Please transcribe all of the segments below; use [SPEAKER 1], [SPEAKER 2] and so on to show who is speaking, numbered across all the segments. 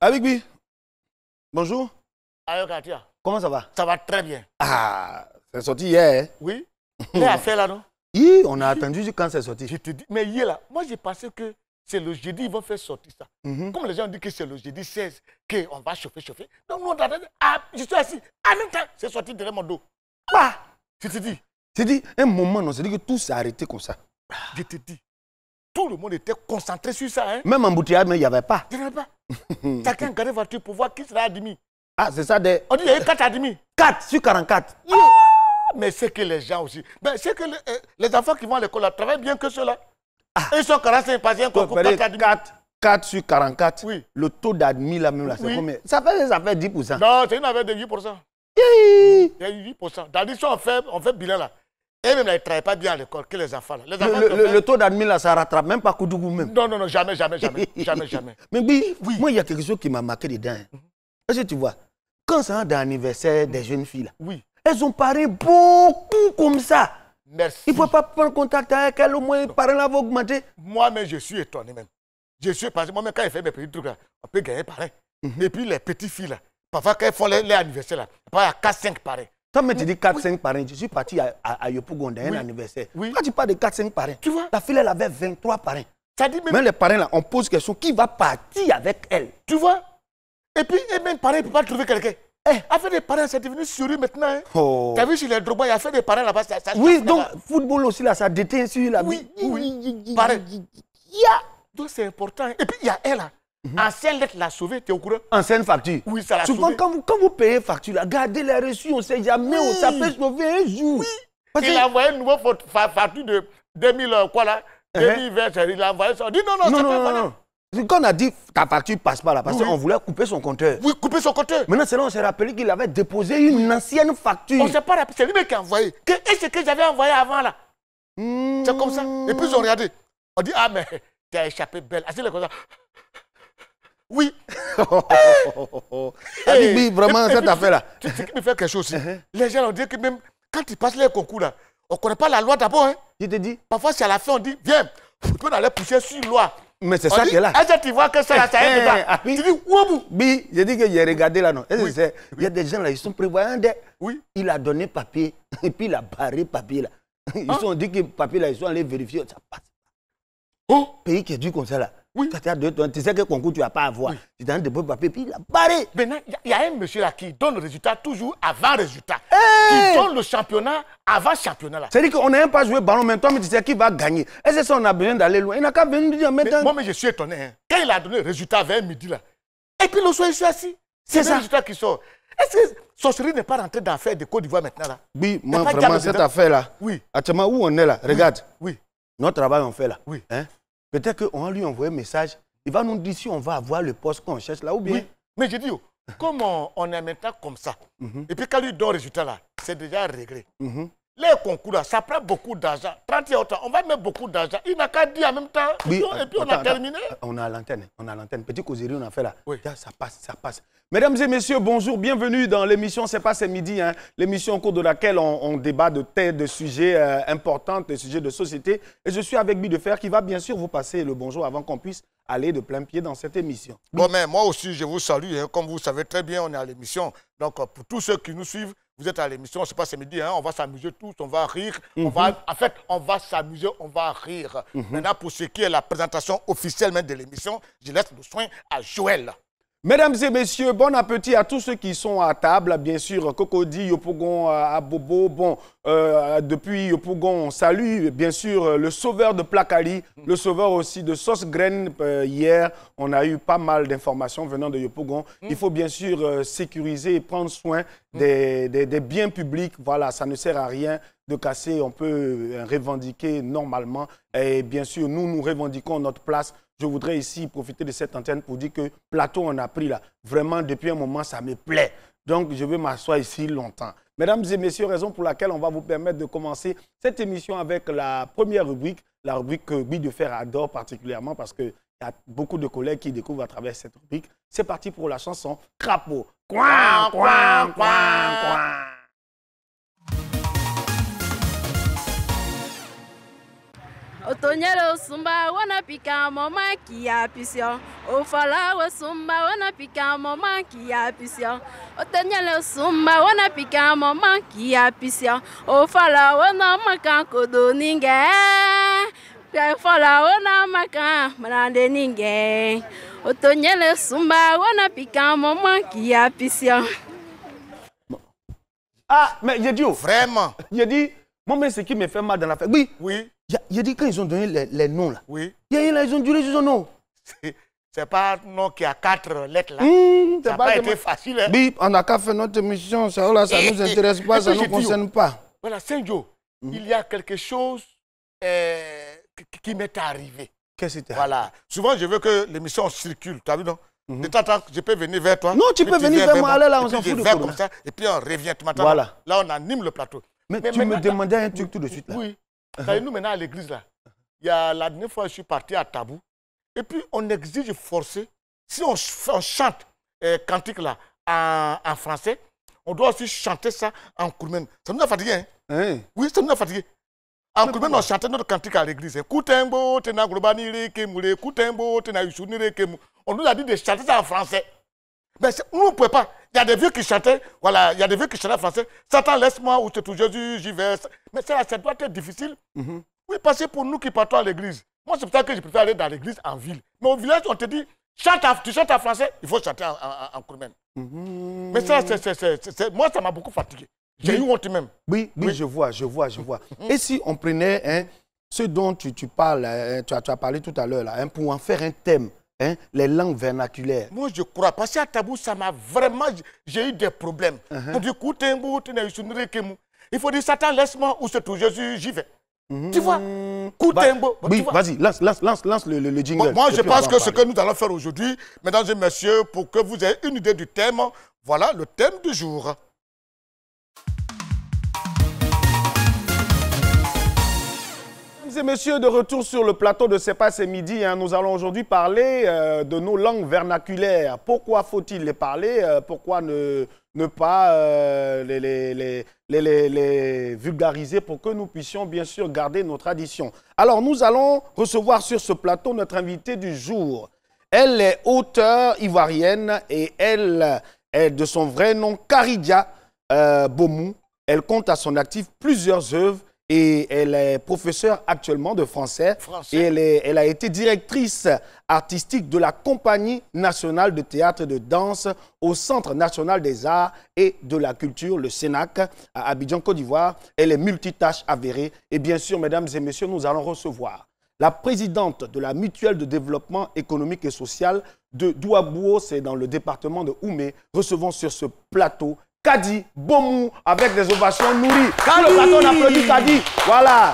[SPEAKER 1] Avec lui. Bonjour.
[SPEAKER 2] Ayo Katia.
[SPEAKER 1] Comment ça va?
[SPEAKER 2] Ça va très bien.
[SPEAKER 1] Ah, c'est sorti hier. Hein?
[SPEAKER 2] Oui. Les affaires là, non?
[SPEAKER 1] Oui, on a attendu quand c'est sorti.
[SPEAKER 2] Je te dis, mais hier là, moi j'ai pensé que c'est le jeudi, ils vont faire sortir ça. Comme les gens disent que c'est le jeudi 16, qu'on va chauffer. Donc nous on attend. Ah, je suis assis. En même temps, c'est sorti derrière mon dos. Bah, je te dis.
[SPEAKER 1] C'est dit, un moment, non, c'est dit que tout s'est arrêté comme ça.
[SPEAKER 2] Je te dis. Tout le monde était concentré sur ça. Hein?
[SPEAKER 1] Même en embouteillage, mais il n'y avait pas.
[SPEAKER 2] Il n'y avait pas. Chacun garde voiture pour voir qui sera admis.
[SPEAKER 1] Ah, c'est ça des...
[SPEAKER 2] On dit qu'il y a eu 4 admis.
[SPEAKER 1] 4 sur 44.
[SPEAKER 2] Ah, mais c'est que les gens aussi. Ben, c'est que les enfants qui vont à l'école là travaillent bien que ceux-là. Ah. Ils sont 45 patients,
[SPEAKER 1] 4 sur 44.
[SPEAKER 2] Oui.
[SPEAKER 1] Le taux d'admis là même là, c'est combien? Ça fait 10%.
[SPEAKER 2] Non, c'est une affaire de 8%. Il y a eu 8%. Dans l'histoire, on fait bilan là. Et même là, ils ne travaillent pas bien à l'école que les enfants là. Les enfants
[SPEAKER 1] le taux d'admis là, ça rattrape même pas Koudougou même.
[SPEAKER 2] Non, jamais.
[SPEAKER 1] Mais oui, moi, il y a quelque chose qui m'a marqué dedans. Est-ce que tu vois, quand ça va dans l'anniversaire des jeunes filles là,
[SPEAKER 2] oui.
[SPEAKER 1] Elles ont parlé beaucoup comme ça.
[SPEAKER 2] Merci.
[SPEAKER 1] Il ne faut pas prendre contact avec elles, au moins les parents là vont augmenter.
[SPEAKER 2] Moi-même, je suis étonné même. Parce que moi-même, quand je fais mes petits trucs là, on peut gagner pareil. Et puis les petites filles là, parfois quand elles font les anniversaires là, il y a 4-5 pareils.
[SPEAKER 1] Toi, tu dis 4-5 parrains. Je suis parti à Yopougon dans un anniversaire.
[SPEAKER 2] Oui.
[SPEAKER 1] Quand tu parles de 4-5 parrains,
[SPEAKER 2] tu vois,
[SPEAKER 1] ta fille elle avait 23 parrains.
[SPEAKER 2] Ça dit
[SPEAKER 1] même les parrains là, on pose question qui va partir avec elle.
[SPEAKER 2] Tu vois. Et puis, même parrain ne peut pas trouver quelqu'un. A fait des parrains, c'est devenu sérieux maintenant. Hein. Oh. Tu as vu sur les Drogba, il a fait des parrains là-bas.
[SPEAKER 1] Oui, donc football aussi là, ça déteint sur la
[SPEAKER 2] vie. Oui. Pareil. Donc c'est important. Et puis il y a elle là. Ancienne lettre l'a sauvé, tu es au courant?
[SPEAKER 1] Ancienne facture.
[SPEAKER 2] Oui, ça l'a sauvé.
[SPEAKER 1] Souvent, quand vous payez facture, là, gardez les reçus, on ne sait jamais où ça peut sauver un jour.
[SPEAKER 2] Oui. Il a envoyé une nouvelle facture de 2000, quoi là, 2020, il a envoyé ça. On dit non.
[SPEAKER 1] Quand on a dit ta facture passe pas là, parce qu'on voulait couper son compteur.
[SPEAKER 2] Oui, couper son compteur.
[SPEAKER 1] Maintenant, c'est là on s'est rappelé qu'il avait déposé une ancienne facture.
[SPEAKER 2] On ne s'est pas rappelé, c'est lui qui a envoyé. Qu'est-ce que j'avais envoyé avant là? C'est comme ça. Et puis ils ont regardé. On dit, ah mais tu as échappé belle. Ah, c'est comme ça. Oui.
[SPEAKER 1] Oui, vraiment, cette affaire-là.
[SPEAKER 2] Ce qui me fait quelque chose aussi. Les gens ont dit que même quand ils passent les concours là, on ne connaît pas la loi d'abord. Hein.
[SPEAKER 1] Je te dis.
[SPEAKER 2] Parfois, c'est à la fin, on dit, viens, on aller pousser sur la loi.
[SPEAKER 1] Mais c'est ça qui est là.
[SPEAKER 2] Est-ce que tu vois que ça là, ça est dedans? Tu dis, ouabou.
[SPEAKER 1] Oui, j'ai dit que j'ai regardé là, non. Il y a des gens là, ils sont prévoyants.
[SPEAKER 2] Oui.
[SPEAKER 1] Il a donné papier, et puis il a barré papier là. Ils ont dit que papier là, ils sont allés vérifier, ça passe. Oh, pays qui est dû comme ça là. Oui. Tu sais quel concours tu vas pas avoir. Tu donnes des beaux papiers, puis il a barré.
[SPEAKER 2] Maintenant, il y a un monsieur là qui donne le résultat toujours avant le résultat. Qui donne le championnat avant le championnat là.
[SPEAKER 1] C'est-à-dire qu'on n'a même pas joué ballon maintenant, mais tu sais qui va gagner. Est-ce que ça, on a besoin d'aller loin? Il n'a qu'à venir dire maintenant.
[SPEAKER 2] Moi, mais je suis étonné. Hein. Quand il a donné le résultat vers midi là, et puis le soir, je suis assis. C'est le résultat qui sort. Est-ce que Sorcerie n'est pas rentré dans l'affaire de Côte d'Ivoire maintenant là?
[SPEAKER 1] Oui, moi, vraiment, cette affaire là.
[SPEAKER 2] Oui.
[SPEAKER 1] Actuellement, où on est là? Regarde.
[SPEAKER 2] Oui.
[SPEAKER 1] Notre travail, on fait là.
[SPEAKER 2] Oui.
[SPEAKER 1] Hein? Peut-être qu'on va lui envoyer un message. Il va nous dire si on va avoir le poste qu'on cherche là ou bien.
[SPEAKER 2] Oui. Mais je dis, comme on est maintenant comme ça, et puis quand lui donne le résultat là, c'est déjà réglé. Les concours là, ça prend beaucoup d'argent. 30 ans, on va mettre beaucoup d'argent. Il n'a qu'à dire en même temps.
[SPEAKER 1] Oui,
[SPEAKER 2] et puis on a terminé.
[SPEAKER 1] On a l'antenne. Petit causerie, on a fait là. Oui. Ça passe. Mesdames et messieurs, bonjour, bienvenue dans l'émission C'est pas c'est midi, hein, l'émission au cours de laquelle on débat de sujets importants, de sujets de société. Et je suis avec Bi de Fer qui va bien sûr vous passer le bonjour avant qu'on puisse aller de plein pied dans cette émission.
[SPEAKER 2] Bon, mais moi aussi, je vous salue. Hein, comme vous savez très bien, on est à l'émission. Donc, pour tous ceux qui nous suivent, vous êtes à l'émission, c'est pas ce midi, hein, on va s'amuser tous, on va rire. On va s'amuser, on va rire. Maintenant, pour ce qui est la présentation officielle même de l'émission, je laisse le soin à Joël.
[SPEAKER 1] Mesdames et messieurs, bon appétit à tous ceux qui sont à table. Bien sûr, Cocody, Yopougon, Abobo. Bon, depuis Yopougon, on salue bien sûr le sauveur de Plakali, le sauveur aussi de Sauce Graine. Hier, on a eu pas mal d'informations venant de Yopougon. Il faut bien sûr sécuriser et prendre soin des biens publics. Voilà, ça ne sert à rien de casser. On peut revendiquer normalement. Et bien sûr, nous revendiquons notre place. Je voudrais ici profiter de cette antenne pour dire que plateau on a pris là, vraiment depuis un moment ça me plaît. Donc je vais m'asseoir ici longtemps. Mesdames et messieurs, raison pour laquelle on va vous permettre de commencer cette émission avec la première rubrique, la rubrique que Bi de Fer adore particulièrement parce qu'il y a beaucoup de collègues qui découvrent à travers cette rubrique. C'est parti pour la chanson Crapaud. Coin, coin, coin, coin.
[SPEAKER 3] Otonyele osumba wana pika mama qui a pission. Ofala osumba wana pika mama qui a pission. Otonyele osumba wana pika mama qui a pission. Ofala wana maka kodo ninge. Ofala wana maka manande ninge. Otonyele osumba wana pika mama qui a pission.
[SPEAKER 1] Ah, mais j'ai dit,
[SPEAKER 2] Vraiment.
[SPEAKER 1] J'ai dit, moi, mais ce qui me fait mal dans l'affaire. Oui.
[SPEAKER 2] Oui.
[SPEAKER 1] J'ai dit, quand ils ont donné les noms, là.
[SPEAKER 2] Oui.
[SPEAKER 1] Ils ont duré sur son nom.
[SPEAKER 2] C'est pas un nom qui a 4 lettres, là.
[SPEAKER 1] Ça
[SPEAKER 2] n'a pas été facile. Hein?
[SPEAKER 1] Oui, on n'a qu'à faire notre émission. Ça ne nous intéresse pas, ça ne nous concerne pas.
[SPEAKER 2] Voilà, Saint-Jo, il y a quelque chose qui m'est arrivé.
[SPEAKER 1] Qu'est-ce que c'était?
[SPEAKER 2] Voilà. Souvent, je veux que l'émission circule. Tu as vu, non? De temps en temps, je peux venir vers toi.
[SPEAKER 1] Non, tu peux venir vers moi. Allez, là, on s'en fout de
[SPEAKER 2] ça. Comme ça, et puis on revient. Tu m'entends?
[SPEAKER 1] Voilà.
[SPEAKER 2] Là, on anime le plateau.
[SPEAKER 1] Mais tu me demandais un truc tout de suite, là.
[SPEAKER 2] Oui. Nous, maintenant, à l'église, là, il y a la dernière fois, je suis parti à Tabou. Et puis, on exige forcé. Si on chante cantique, là, en français, on doit aussi chanter ça en Kourmen. Ça nous a fatigué, hein? Oui, ça nous a fatigué. En Kourmen, on chantait notre cantique à l'église. Koutembo, tena globani kemule, Koutembo, tena yushunire kemu. On nous a dit de chanter ça en français. Mais nous ne pouvons pas. Il y a des vieux qui chantaient, voilà, il y a des vieux qui chantaient en français. Satan, laisse-moi, où c'est tout Jésus, j'y vais. Mais ça doit être difficile. Oui, parce que pour nous qui partons à l'église, moi, c'est pour ça que je préfère aller dans l'église en ville. Mais au village, on te dit, tu chantes en français, il faut chanter en Kourmen. Mais ça, moi, ça m'a beaucoup fatigué. J'ai eu honte même.
[SPEAKER 1] Oui, je vois. Et si on prenait ce dont tu parles, tu as parlé tout à l'heure, pour en faire un thème, les langues vernaculaires.
[SPEAKER 2] Moi, je crois. Parce qu'à Tabou, ça m'a vraiment... J'ai eu des problèmes. On dit, il faut dire, Satan, laisse-moi, où c'est tout Jésus, j'y vais. Tu vois?
[SPEAKER 1] Oui, vas-y, lance le jingle.
[SPEAKER 2] Moi, je pense que ce que nous allons faire aujourd'hui, mesdames et messieurs, pour que vous ayez une idée du thème, voilà le thème du jour.
[SPEAKER 1] Mesdames et messieurs, de retour sur le plateau de C'est pas c'est midi. Nous allons aujourd'hui parler de nos langues vernaculaires. Pourquoi faut-il les parler? Pourquoi ne pas les vulgariser pour que nous puissions bien sûr garder nos traditions? Alors, nous allons recevoir sur ce plateau notre invitée du jour. Elle est auteure ivoirienne et elle est de son vrai nom Karidia Bomou. Elle compte à son actif plusieurs œuvres. Et elle est professeure actuellement de français. Et elle a été directrice artistique de la Compagnie nationale de théâtre et de danse au Centre national des arts et de la culture, le CENAC, à Abidjan, Côte d'Ivoire. Elle est multitâche avérée. Et bien sûr, mesdames et messieurs, nous allons recevoir la présidente de la Mutuelle de développement économique et social de Douabouo, c'est dans le département de Oumé. Recevons sur ce plateau Kadi Bomou avec des ovations nourries. Quand le plateau, on applaudit Kadi. Voilà.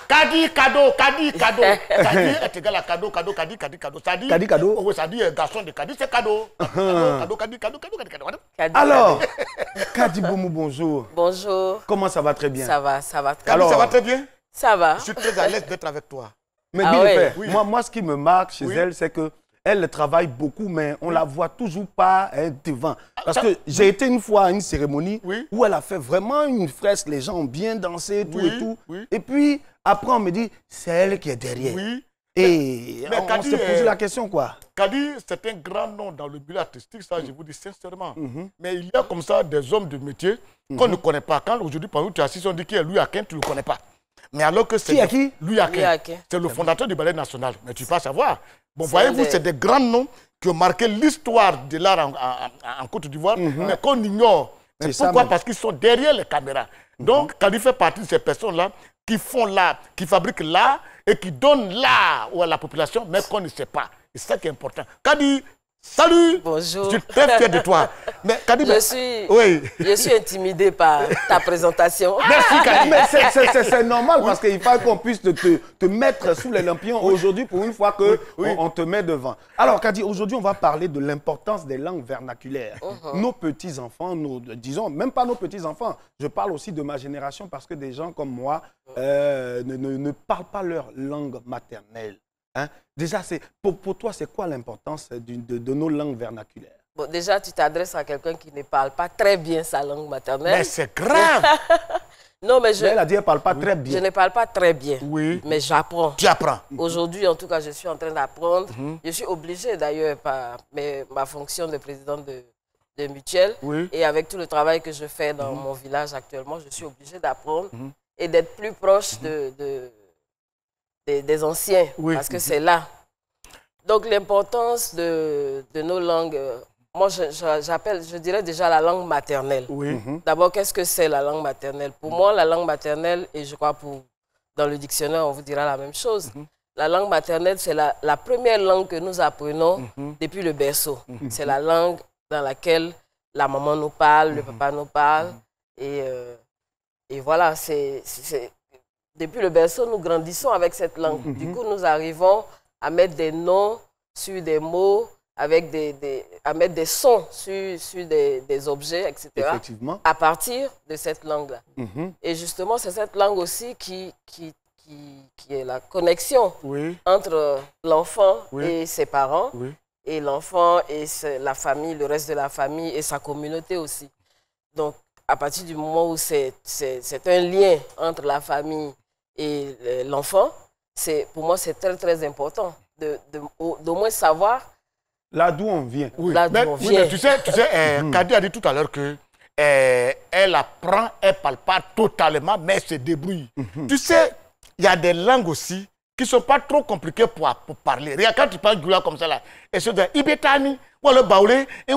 [SPEAKER 2] Kadi, cadeau. Kadi est égal à cadeau. Kadi, cadeau. Oui, ça dit garçon de Kadi, c'est cadeau. Cadeau.
[SPEAKER 1] Alors, Kadi Bomou, bonjour.
[SPEAKER 4] Bonjour.
[SPEAKER 1] Comment ça va? Très bien.
[SPEAKER 4] Ça va très
[SPEAKER 2] bien. Ça va très bien?
[SPEAKER 4] Ça va.
[SPEAKER 2] Je suis très à l'aise d'être avec toi.
[SPEAKER 1] Mais oui. Moi, ce qui me marque chez elle, c'est que elle travaille beaucoup, mais on ne la voit toujours pas devant. Parce que j'ai été une fois à une cérémonie où elle a fait vraiment une fresque, les gens ont bien dansé, tout et tout. Et puis, après, on me dit, c'est elle qui est derrière. Et on s'est posé la question, quoi.
[SPEAKER 2] Kadi, c'est un grand nom dans le milieu artistique, ça, je vous dis sincèrement. Mais il y a comme ça des hommes de métier qu'on ne connaît pas. Quand aujourd'hui, par exemple, tu as assis, on dit qui est Louis Aquin, tu ne le connais pas. Mais alors que c'est Louis Aquin. C'est le fondateur du ballet national. Mais tu ne peux pas savoir. Bon, voyez-vous, c'est des grands noms qui ont marqué l'histoire de l'art en Côte d'Ivoire, mais qu'on ignore. Mais pourquoi? Parce qu'ils sont derrière les caméras. Donc, Kadi fait partie de ces personnes-là qui font l'art, qui fabriquent l'art et qui donnent l'art à la population, mais qu'on ne sait pas. Et c'est ça qui est important. Kadi, salut!
[SPEAKER 4] Bonjour.
[SPEAKER 2] Je suis très fier de toi. Mais Kadi,
[SPEAKER 4] je suis intimidée par ta présentation.
[SPEAKER 2] Merci, Kadi.
[SPEAKER 1] Mais c'est normal parce qu'il faut qu'on puisse te mettre sous les lampions aujourd'hui pour une fois qu'on te met devant. Alors, Kadi, aujourd'hui, on va parler de l'importance des langues vernaculaires. Nos petits-enfants, disons, même pas nos petits-enfants, je parle aussi de ma génération parce que des gens comme moi ne parlent pas leur langue maternelle. Déjà, pour toi, c'est quoi l'importance de nos langues vernaculaires?
[SPEAKER 4] Bon, déjà, tu t'adresses à quelqu'un qui ne parle pas très bien sa langue maternelle.
[SPEAKER 2] Mais c'est grave.
[SPEAKER 4] Non, mais
[SPEAKER 1] elle a dit qu'elle ne parle pas très bien.
[SPEAKER 4] Je ne parle pas très bien, mais j'apprends.
[SPEAKER 2] Tu apprends.
[SPEAKER 4] Aujourd'hui, en tout cas, je suis en train d'apprendre. Je suis obligée d'ailleurs par ma fonction de présidente de mutuelle. Et avec tout le travail que je fais dans mon village actuellement, je suis obligée d'apprendre et d'être plus proche des anciens. Parce que c'est là. Donc l'importance de nos langues... Moi, je dirais déjà la langue maternelle. D'abord, qu'est-ce que c'est la langue maternelle? Pour moi, la langue maternelle, et je crois dans le dictionnaire, on vous dira la même chose. La langue maternelle, c'est la première langue que nous apprenons depuis le berceau. C'est la langue dans laquelle la maman nous parle, le papa nous parle. Et voilà, depuis le berceau, nous grandissons avec cette langue. Du coup, nous arrivons à mettre des noms sur des mots, à mettre des sons sur des objets, etc.
[SPEAKER 1] Effectivement.
[SPEAKER 4] À partir de cette langue-là. Et justement, c'est cette langue aussi qui est la connexion entre l'enfant et ses parents, et l'enfant et la famille, le reste de la famille et sa communauté aussi. Donc, à partir du moment où c'est un lien entre la famille et l'enfant, pour moi, c'est très, très important d'au moins savoir
[SPEAKER 1] là d'où on vient.
[SPEAKER 4] Là d'où on vient.
[SPEAKER 2] Mais tu sais, Kadi a dit tout à l'heure que elle apprend, elle ne parle pas totalement, mais elle se débrouille. Tu sais, il y a des langues aussi qui ne sont pas trop compliquées pour parler. Regarde, quand tu parles du comme ça, là, et c'est de Ibetani, ou le Baoulé, et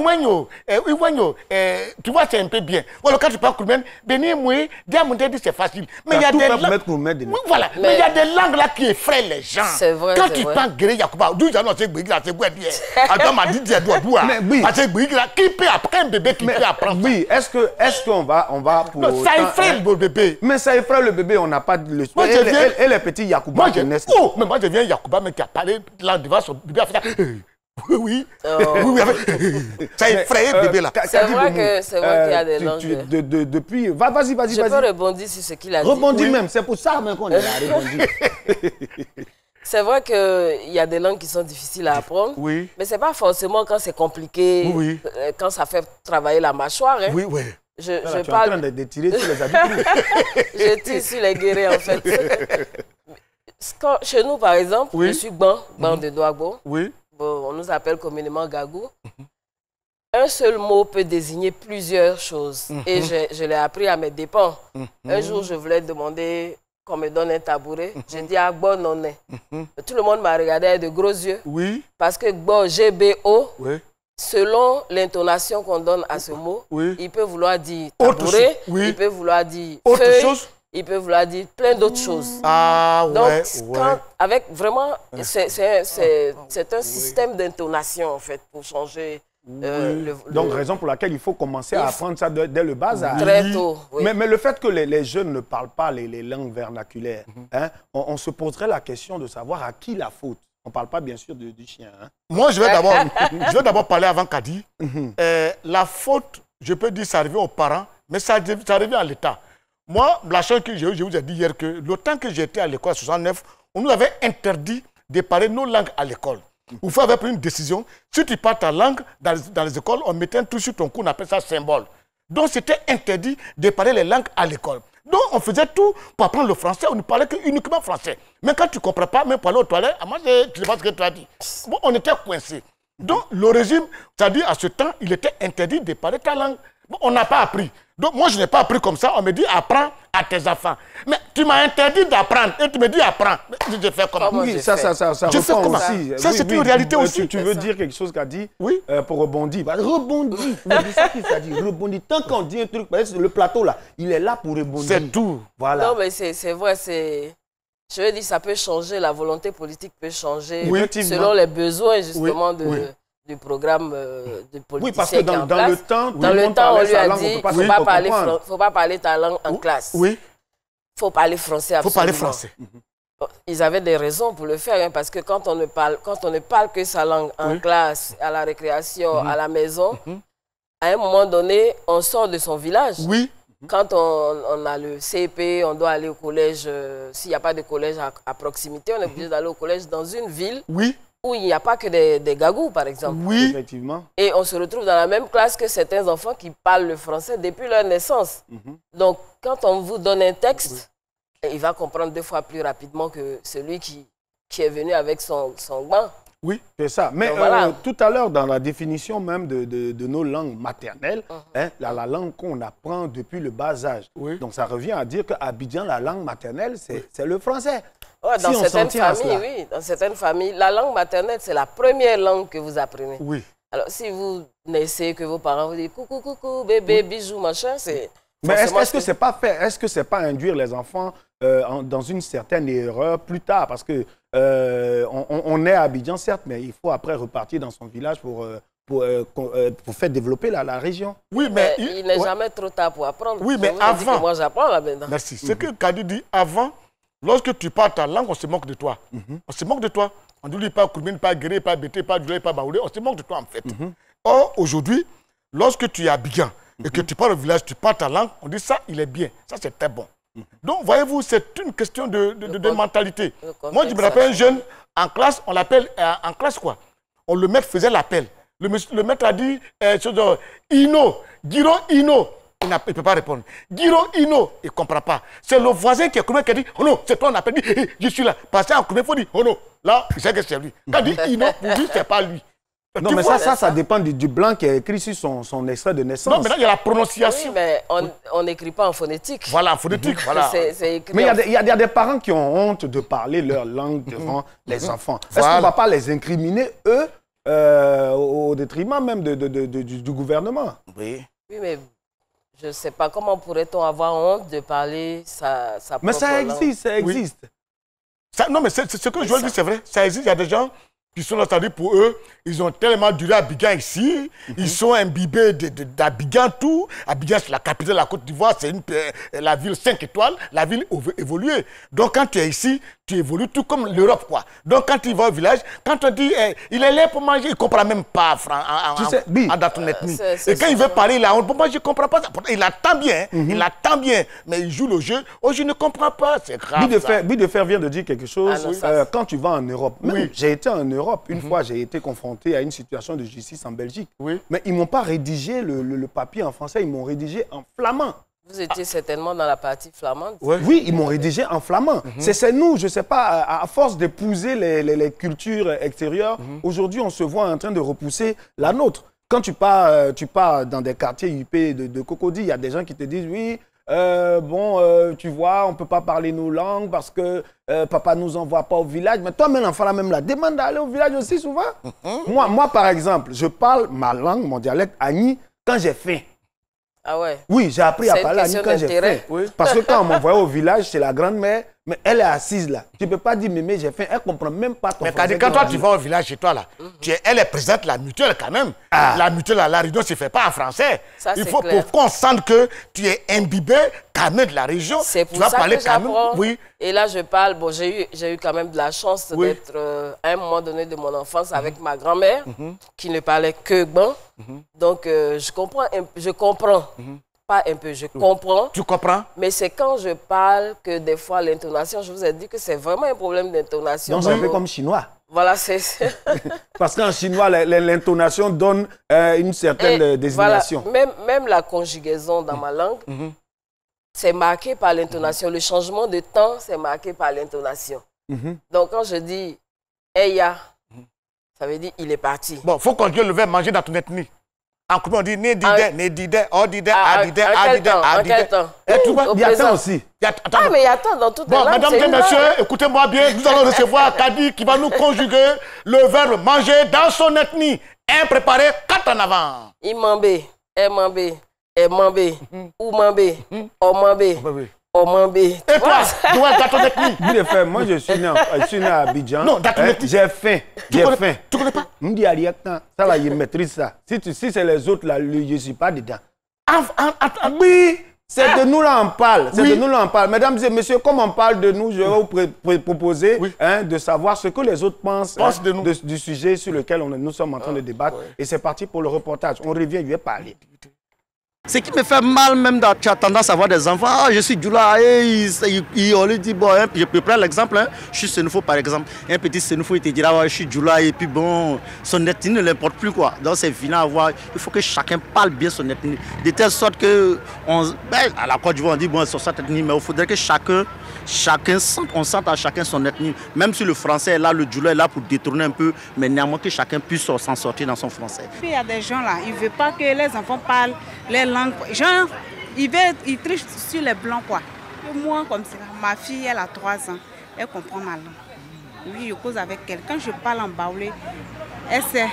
[SPEAKER 2] tu vois, c'est un peu bien. Ou alors quand tu parles Koumen, Béni Moué, Diamonde dit c'est facile. Mais il y a des langues. Voilà, mais il y a des langues là qui effraient les gens.
[SPEAKER 4] C'est vrai.
[SPEAKER 2] Quand tu parles Guéré Yacouba, d'où j'en ai dit, c'est quoi dire. Adam m'a dit, qui peut apprendre un bébé qui peut apprendre?
[SPEAKER 1] Oui, est-ce qu'on va pour.
[SPEAKER 2] Non, ça effraie le bébé.
[SPEAKER 1] Mais ça effraie le bébé, on n'a pas le. Et les petits Yacouba qui naissent.
[SPEAKER 2] Oh, mais moi je viens Yacouba, mais qui a parlé là devant son bébé. Oui. Ça effraie le bébé là.
[SPEAKER 4] C'est vrai qu'il y a des langues.
[SPEAKER 1] Depuis. Vas-y.
[SPEAKER 4] Je peux rebondir sur ce qu'il a dit.
[SPEAKER 1] Rebondis même, c'est pour ça qu'on est là, rebondir.
[SPEAKER 4] C'est vrai qu'il y a des langues qui sont difficiles à apprendre. Mais ce n'est pas forcément quand c'est compliqué, quand ça fait travailler la mâchoire. Hein. Je
[SPEAKER 1] parle. Tu es en train de tirer sur les habitudes.
[SPEAKER 4] Je tire sur les guérés en fait. Chez nous, par exemple, je suis Ban de Douagbo. Bon, on nous appelle communément Gagou. Un seul mot peut désigner plusieurs choses. Et je l'ai appris à mes dépens. Un jour, je voulais demander qu'on me donne un tabouret. J'ai dit à Gbo non. Tout le monde m'a regardé avec de gros yeux. Parce que Gbo, G-B-O, selon l'intonation qu'on donne à ce mot, il peut vouloir dire tabouret, il peut vouloir dire feuille, il peut vouloir dire plein d'autres choses. Donc, avec vraiment, c'est un système d'intonation, en fait, pour changer
[SPEAKER 1] Donc, raison pour laquelle il faut commencer à apprendre ça dès le bas âge.
[SPEAKER 4] Très tôt,
[SPEAKER 1] mais le fait que les jeunes ne parlent pas les langues vernaculaires, on se poserait la question de savoir à qui la faute. On ne parle pas, bien sûr, du chien.
[SPEAKER 2] Moi, je vais d'abord parler avant Kadi. La faute, je peux dire, ça arrive aux parents, mais ça revient à l'État. Moi, la chose que je vous ai dit hier, que le temps que j'étais à l'école, en 69, on nous avait interdit de parler nos langues à l'école. Il faut avoir pris une décision. Si tu parles ta langue dans les écoles, on mettait un truc sur ton cou, on appelle ça symbole. Donc, c'était interdit de parler les langues à l'école. Donc, on faisait tout pour apprendre le français. On ne parlait uniquement français. Mais quand tu ne comprends pas, même pour aller aux toilettes, moi, tu ne sais pas ce que tu as dit. Bon, on était coincés. Donc, le régime, c'est-à-dire à ce temps, il était interdit de parler ta langue. Bon, on n'a pas appris. Donc, moi, je n'ai pas appris comme ça. On me dit, apprends à tes enfants. Mais tu m'as interdit d'apprendre. Et tu me dis, apprends. Je fais comment?
[SPEAKER 1] Oui, ça
[SPEAKER 2] je fais comment aussi. Ça, c'est une réalité aussi.
[SPEAKER 1] Tu veux dire quelque chose qu'a dit?
[SPEAKER 2] Oui.
[SPEAKER 1] Pour rebondir. Rebondir. C'est ça qu'il s'est dit. Rebondir. Tant qu'on dit un truc, le plateau, là, il est là pour rebondir.
[SPEAKER 2] C'est tout.
[SPEAKER 1] Voilà.
[SPEAKER 4] Non, mais c'est vrai, je veux dire, ça peut changer. La volonté politique peut changer selon les besoins, justement, du programme de politicien.
[SPEAKER 1] Oui, parce que dans le temps,
[SPEAKER 4] on lui a dit, il ne faut pas parler ta langue en classe.
[SPEAKER 2] Oui.
[SPEAKER 4] Il faut parler français absolument.
[SPEAKER 2] Il faut parler français.
[SPEAKER 4] Ils avaient des raisons pour le faire, parce que quand on ne parle que sa langue en classe, à la récréation, à la maison, à un moment donné, on sort de son village.
[SPEAKER 2] Oui.
[SPEAKER 4] Quand on a le CP, on doit aller au collège. S'il n'y a pas de collège à proximité, on est obligé d'aller au collège dans une ville.
[SPEAKER 2] Oui.
[SPEAKER 4] où il n'y a pas que des gagous, par exemple.
[SPEAKER 1] Oui, effectivement.
[SPEAKER 4] Et on se retrouve dans la même classe que certains enfants qui parlent le français depuis leur naissance. Donc, quand on vous donne un texte, il va comprendre 2 fois plus rapidement que celui qui est venu avec son banc.
[SPEAKER 1] Oui, c'est ça. Mais
[SPEAKER 4] voilà.
[SPEAKER 1] Tout à l'heure, dans la définition même de nos langues maternelles, hein, la langue qu'on apprend depuis le bas âge. Oui. Donc, ça revient à dire qu'à Abidjan, la langue maternelle, c'est le français.
[SPEAKER 4] Ouais, dans certaines familles, oui. Dans certaines familles, la langue maternelle, c'est la première langue que vous apprenez. Oui. Alors, si vous naissez, que vos parents vous disent coucou, coucou, bébé, bisous, machin, c'est...
[SPEAKER 1] Mais est-ce que c'est pas fait, est-ce que c'est pas induire les enfants dans une certaine erreur plus tard? Parce que on est à Abidjan, certes, mais il faut après repartir dans son village pour faire développer la région.
[SPEAKER 4] Oui, mais il n'est jamais trop tard pour apprendre.
[SPEAKER 2] Oui, mais avant...
[SPEAKER 4] Moi, j'apprends là maintenant.
[SPEAKER 2] Merci. Ce que Kadi dit, avant, lorsque tu parles ta langue, on se moque de toi. On se moque de toi. On ne dit pas Koumine, pas Guéré, pas Bété, pas Djoulé, pas Baoulé. On se moque de toi, en fait. Or, aujourd'hui, lorsque tu es à Abidjan et que tu parles au village, tu parles ta langue, on dit ça, il est bien. Ça, c'est très bon. Donc, voyez-vous, c'est une question de mentalité. Moi, je me rappelle un jeune, en classe, on l'appelle, en classe quoi? Le maître faisait l'appel. Le maître a dit, Ino, Giro Ino. Il ne peut pas répondre. Giro Ino, il ne comprend pas. C'est le voisin qui a dit, oh non, c'est toi, on appelle, dit, je suis là. Parce qu'en il faut dire, oh non, là, il sait que c'est lui. Quand il dit Ino, pour lui, ce n'est pas lui.
[SPEAKER 1] Non, mais ça dépend du blanc qui est écrit sur son extrait de naissance.
[SPEAKER 2] Non, mais là, il y a la prononciation.
[SPEAKER 4] Oui, mais on n'écrit pas en phonétique.
[SPEAKER 2] Voilà, en phonétique, voilà.
[SPEAKER 1] Mais il y a des parents qui ont honte de parler leur langue devant les enfants. Est-ce qu'on ne va pas les incriminer, eux, au détriment même du gouvernement?
[SPEAKER 2] Oui.
[SPEAKER 4] Oui, mais je ne sais pas comment pourrait-on avoir honte de parler sa propre langue.
[SPEAKER 1] Mais ça existe, ça existe.
[SPEAKER 2] Oui. Ça, non, mais ce que Joël dit, c'est vrai. Ça existe, il y a des gens qui sont là, c'est-à-dire pour eux, ils ont tellement duré à Abidjan ici, ils sont imbibés d'Abidjan tout. Abidjan, c'est la capitale de la Côte d'Ivoire, c'est la ville 5 étoiles, la ville évoluée. Donc quand tu es ici, tu évolues tout comme l'Europe, quoi. Donc quand tu vas au village, quand on dit il est là pour manger, il ne comprend même pas dans ton ethnie. Et quand il veut parler, il a honte. Moi, je ne comprends pas ça. Il attend bien, il attend bien, mais il joue le jeu. Oh, je ne comprends pas, c'est grave.
[SPEAKER 1] Bidefer vient de dire quelque chose. Quand tu vas en Europe, j'ai été en Europe. Une fois, j'ai été confronté à une situation de justice en Belgique. Oui. Mais ils ne m'ont pas rédigé le papier en français, ils m'ont rédigé en flamand.
[SPEAKER 4] Vous étiez certainement dans la partie flamande.
[SPEAKER 1] Oui, ils m'ont rédigé en flamand. C'est nous, je ne sais pas, à force d'épouser les cultures extérieures, aujourd'hui, on se voit en train de repousser la nôtre. Quand tu pars dans des quartiers huppés de Cocody, il y a des gens qui te disent, oui, tu vois, on ne peut pas parler nos langues parce que papa ne nous envoie pas au village. Mais toi, même l'enfant, la demande d'aller au village aussi souvent. Moi, par exemple, je parle ma langue, mon dialecte, Agni, quand j'ai faim.
[SPEAKER 4] Ah ouais?
[SPEAKER 1] Oui, j'ai appris à parler Agni quand j'ai faim. Oui. Parce que quand on m'envoyait au village, c'est la grand-mère, mais elle est assise là. Tu ne peux pas dire, mémé, j'ai faim. Elle ne comprend même pas ton français.
[SPEAKER 2] Mais quand toi, tu vas au village chez toi, là, elle est présente, la mutuelle quand même. La mutuelle, la réunion ne se fait pas en français. Ça, il faut pour qu'on sente que tu es imbibé quand même de la région.
[SPEAKER 4] C'est pour ça que j'apprends. Oui. Et là, je parle, bon, j'ai eu quand même de la chance d'être à un moment donné de mon enfance avec ma grand-mère qui ne parlait que Gban. Donc, je comprends. Pas un peu, je comprends.
[SPEAKER 2] Tu comprends?
[SPEAKER 4] Mais c'est quand je parle que des fois l'intonation, je vous ai dit que c'est vraiment un problème d'intonation.
[SPEAKER 1] Donc c'est un peu comme chinois.
[SPEAKER 4] Voilà, c'est...
[SPEAKER 1] Parce qu'en chinois, l'intonation donne une certaine désignation.
[SPEAKER 4] Voilà. Même la conjugaison dans ma langue, c'est marqué par l'intonation. Le changement de temps, c'est marqué par l'intonation. Donc quand je dis « Eya », ça veut dire « il est parti ».
[SPEAKER 2] Bon, il faut conjuguer le verbe « manger » dans ton ethnie. En comment on dit ne dide, ne dide, o dide, a dide, a dide, a dide.
[SPEAKER 1] Et tout il y a temps aussi.
[SPEAKER 4] Mais il y a temps dans toutes les langues.
[SPEAKER 2] Mesdames et messieurs, écoutez-moi bien, nous allons recevoir Kadi qui va nous conjuguer le verbe manger dans son ethnie. Un préparé, 4 en avant.
[SPEAKER 4] Imambé, emambé, emambé, oumambé, omambé. Omambé.
[SPEAKER 2] Et toi, dans ton ethnie?
[SPEAKER 1] Moi, je suis né à Abidjan.
[SPEAKER 2] Non, dans ton ethnie.
[SPEAKER 1] J'ai faim. J'ai faim.
[SPEAKER 2] Tu connais pas?
[SPEAKER 1] On dit Ariaktan. Ça, là, je maîtrise ça. Si c'est les autres, là, je ne suis pas dedans. Oui, c'est de nous là on parle. C'est de nous là on parle. Mesdames et messieurs, comme on parle de nous, je vais vous proposer de savoir ce que les autres pensent du sujet sur lequel nous sommes en train de débattre. Et c'est parti pour le reportage. On revient, je vais parler.
[SPEAKER 5] Ce qui me fait mal, même quand tu as tendance à voir des enfants, ah, je suis Djoula, et on lui dit, bon, hein, je peux prendre l'exemple, hein, je suis Sénoufo par exemple, un petit Sénoufo, il te dira, ouais, je suis Djoula, et puis bon, son ethnie ne l'importe plus, quoi. Donc c'est vilain à voir, il faut que chacun parle bien son ethnie, de telle sorte que, à la Côte d'Ivoire, on dit, bon, c'est cette ethnie, mais il faudrait que on sente à chacun son ethnie, même si le français est là, le Djoula est là pour détourner un peu, mais néanmoins que chacun puisse s'en sortir dans son français.
[SPEAKER 6] Il y a des gens là, ils ne veulent pas que les enfants parlent les langues. Genre, ils trichent sur les blancs, quoi. Et moi, comme ça, ma fille, elle a 3 ans, elle comprend ma langue. Oui, je cause avec elle. Quand je parle en baoulé, elle sait.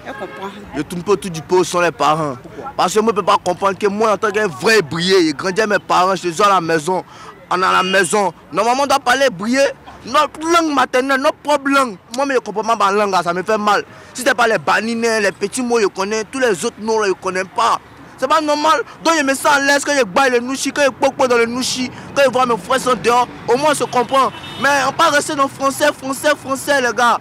[SPEAKER 6] Elle comprend.
[SPEAKER 7] Je tourne pas tout du pot sont les parents. Parce que moi, je ne peux pas comprendre que moi, en tant qu'un vrai briller, j'ai grandi avec mes parents, je suis à la maison. On est à la maison. Normalement, on doit parler briller. Notre langue maternelle, notre propre langue. Moi, mais je ne comprends pas ma langue, ça me fait mal. Si ce n'est pas les baninés, les petits mots, je connais. Tous les autres noms, je ne connais pas. C'est pas normal. Donc, je me sens à l'aise quand je baille les nouchis, quand je poque dans les nouchis, quand je vois mes frères sont dehors. Au moins, on se comprend. Mais on ne peut pas rester dans le français, les gars.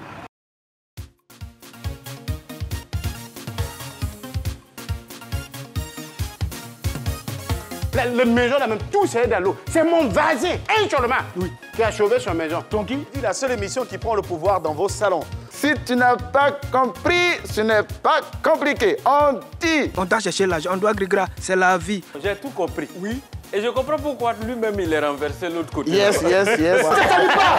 [SPEAKER 8] La maison, là même, tout c'est dans l'eau. C'est mon voisin, un seulement, qui a sauvé son maison. Donc,
[SPEAKER 1] C'est la seule émission qui prend le pouvoir dans vos salons.
[SPEAKER 8] si tu n'as pas compris, ce n'est pas compliqué. On dit.
[SPEAKER 7] On doit chercher l'argent, on doit gris-gras, c'est la vie.
[SPEAKER 9] J'ai tout compris.
[SPEAKER 8] Oui.
[SPEAKER 9] Et je comprends pourquoi lui-même il est renversé de l'autre côté.
[SPEAKER 8] Yes. Ça ne salit pas.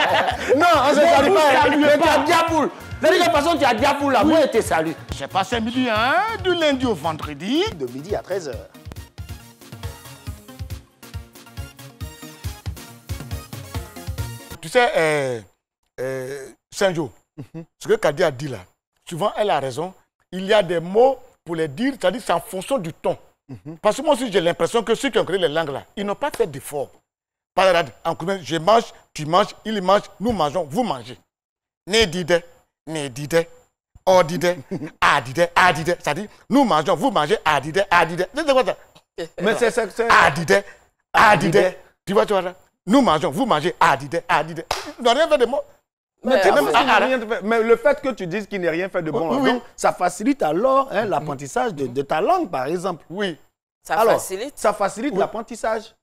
[SPEAKER 8] Non, on ne salit pas. Mais tu as diaboule. De toute façon, tu as diaboule là. Moi, je te salue. J'ai passé midi, du lundi au vendredi.
[SPEAKER 1] De midi à 13h.
[SPEAKER 2] Tu sais, Saint-Jo, ce que Kadi a dit là, souvent elle a raison. Il y a des mots pour les dire, c'est-à-dire c'est en fonction du ton. Parce que moi aussi j'ai l'impression que ceux qui ont créé les langues là, ils n'ont pas fait d'effort. Par exemple, en commun, je mange, tu manges, il mange, nous mangeons, vous mangez. Ne dide, oh dide, a dide, c'est-à-dire nous mangeons, vous mangez, a dide. C'est quoi ça?
[SPEAKER 1] Mais c'est...
[SPEAKER 2] A dide. Tu vois là? Nous mangeons, vous mangez, a dide. Ils n'ont rien fait de mots.
[SPEAKER 1] Mais le fait que tu dises qu'il n'est rien fait de bon, donc, ça facilite alors l'apprentissage de ta langue, par exemple.
[SPEAKER 2] Oui.
[SPEAKER 1] Ça facilite l'apprentissage.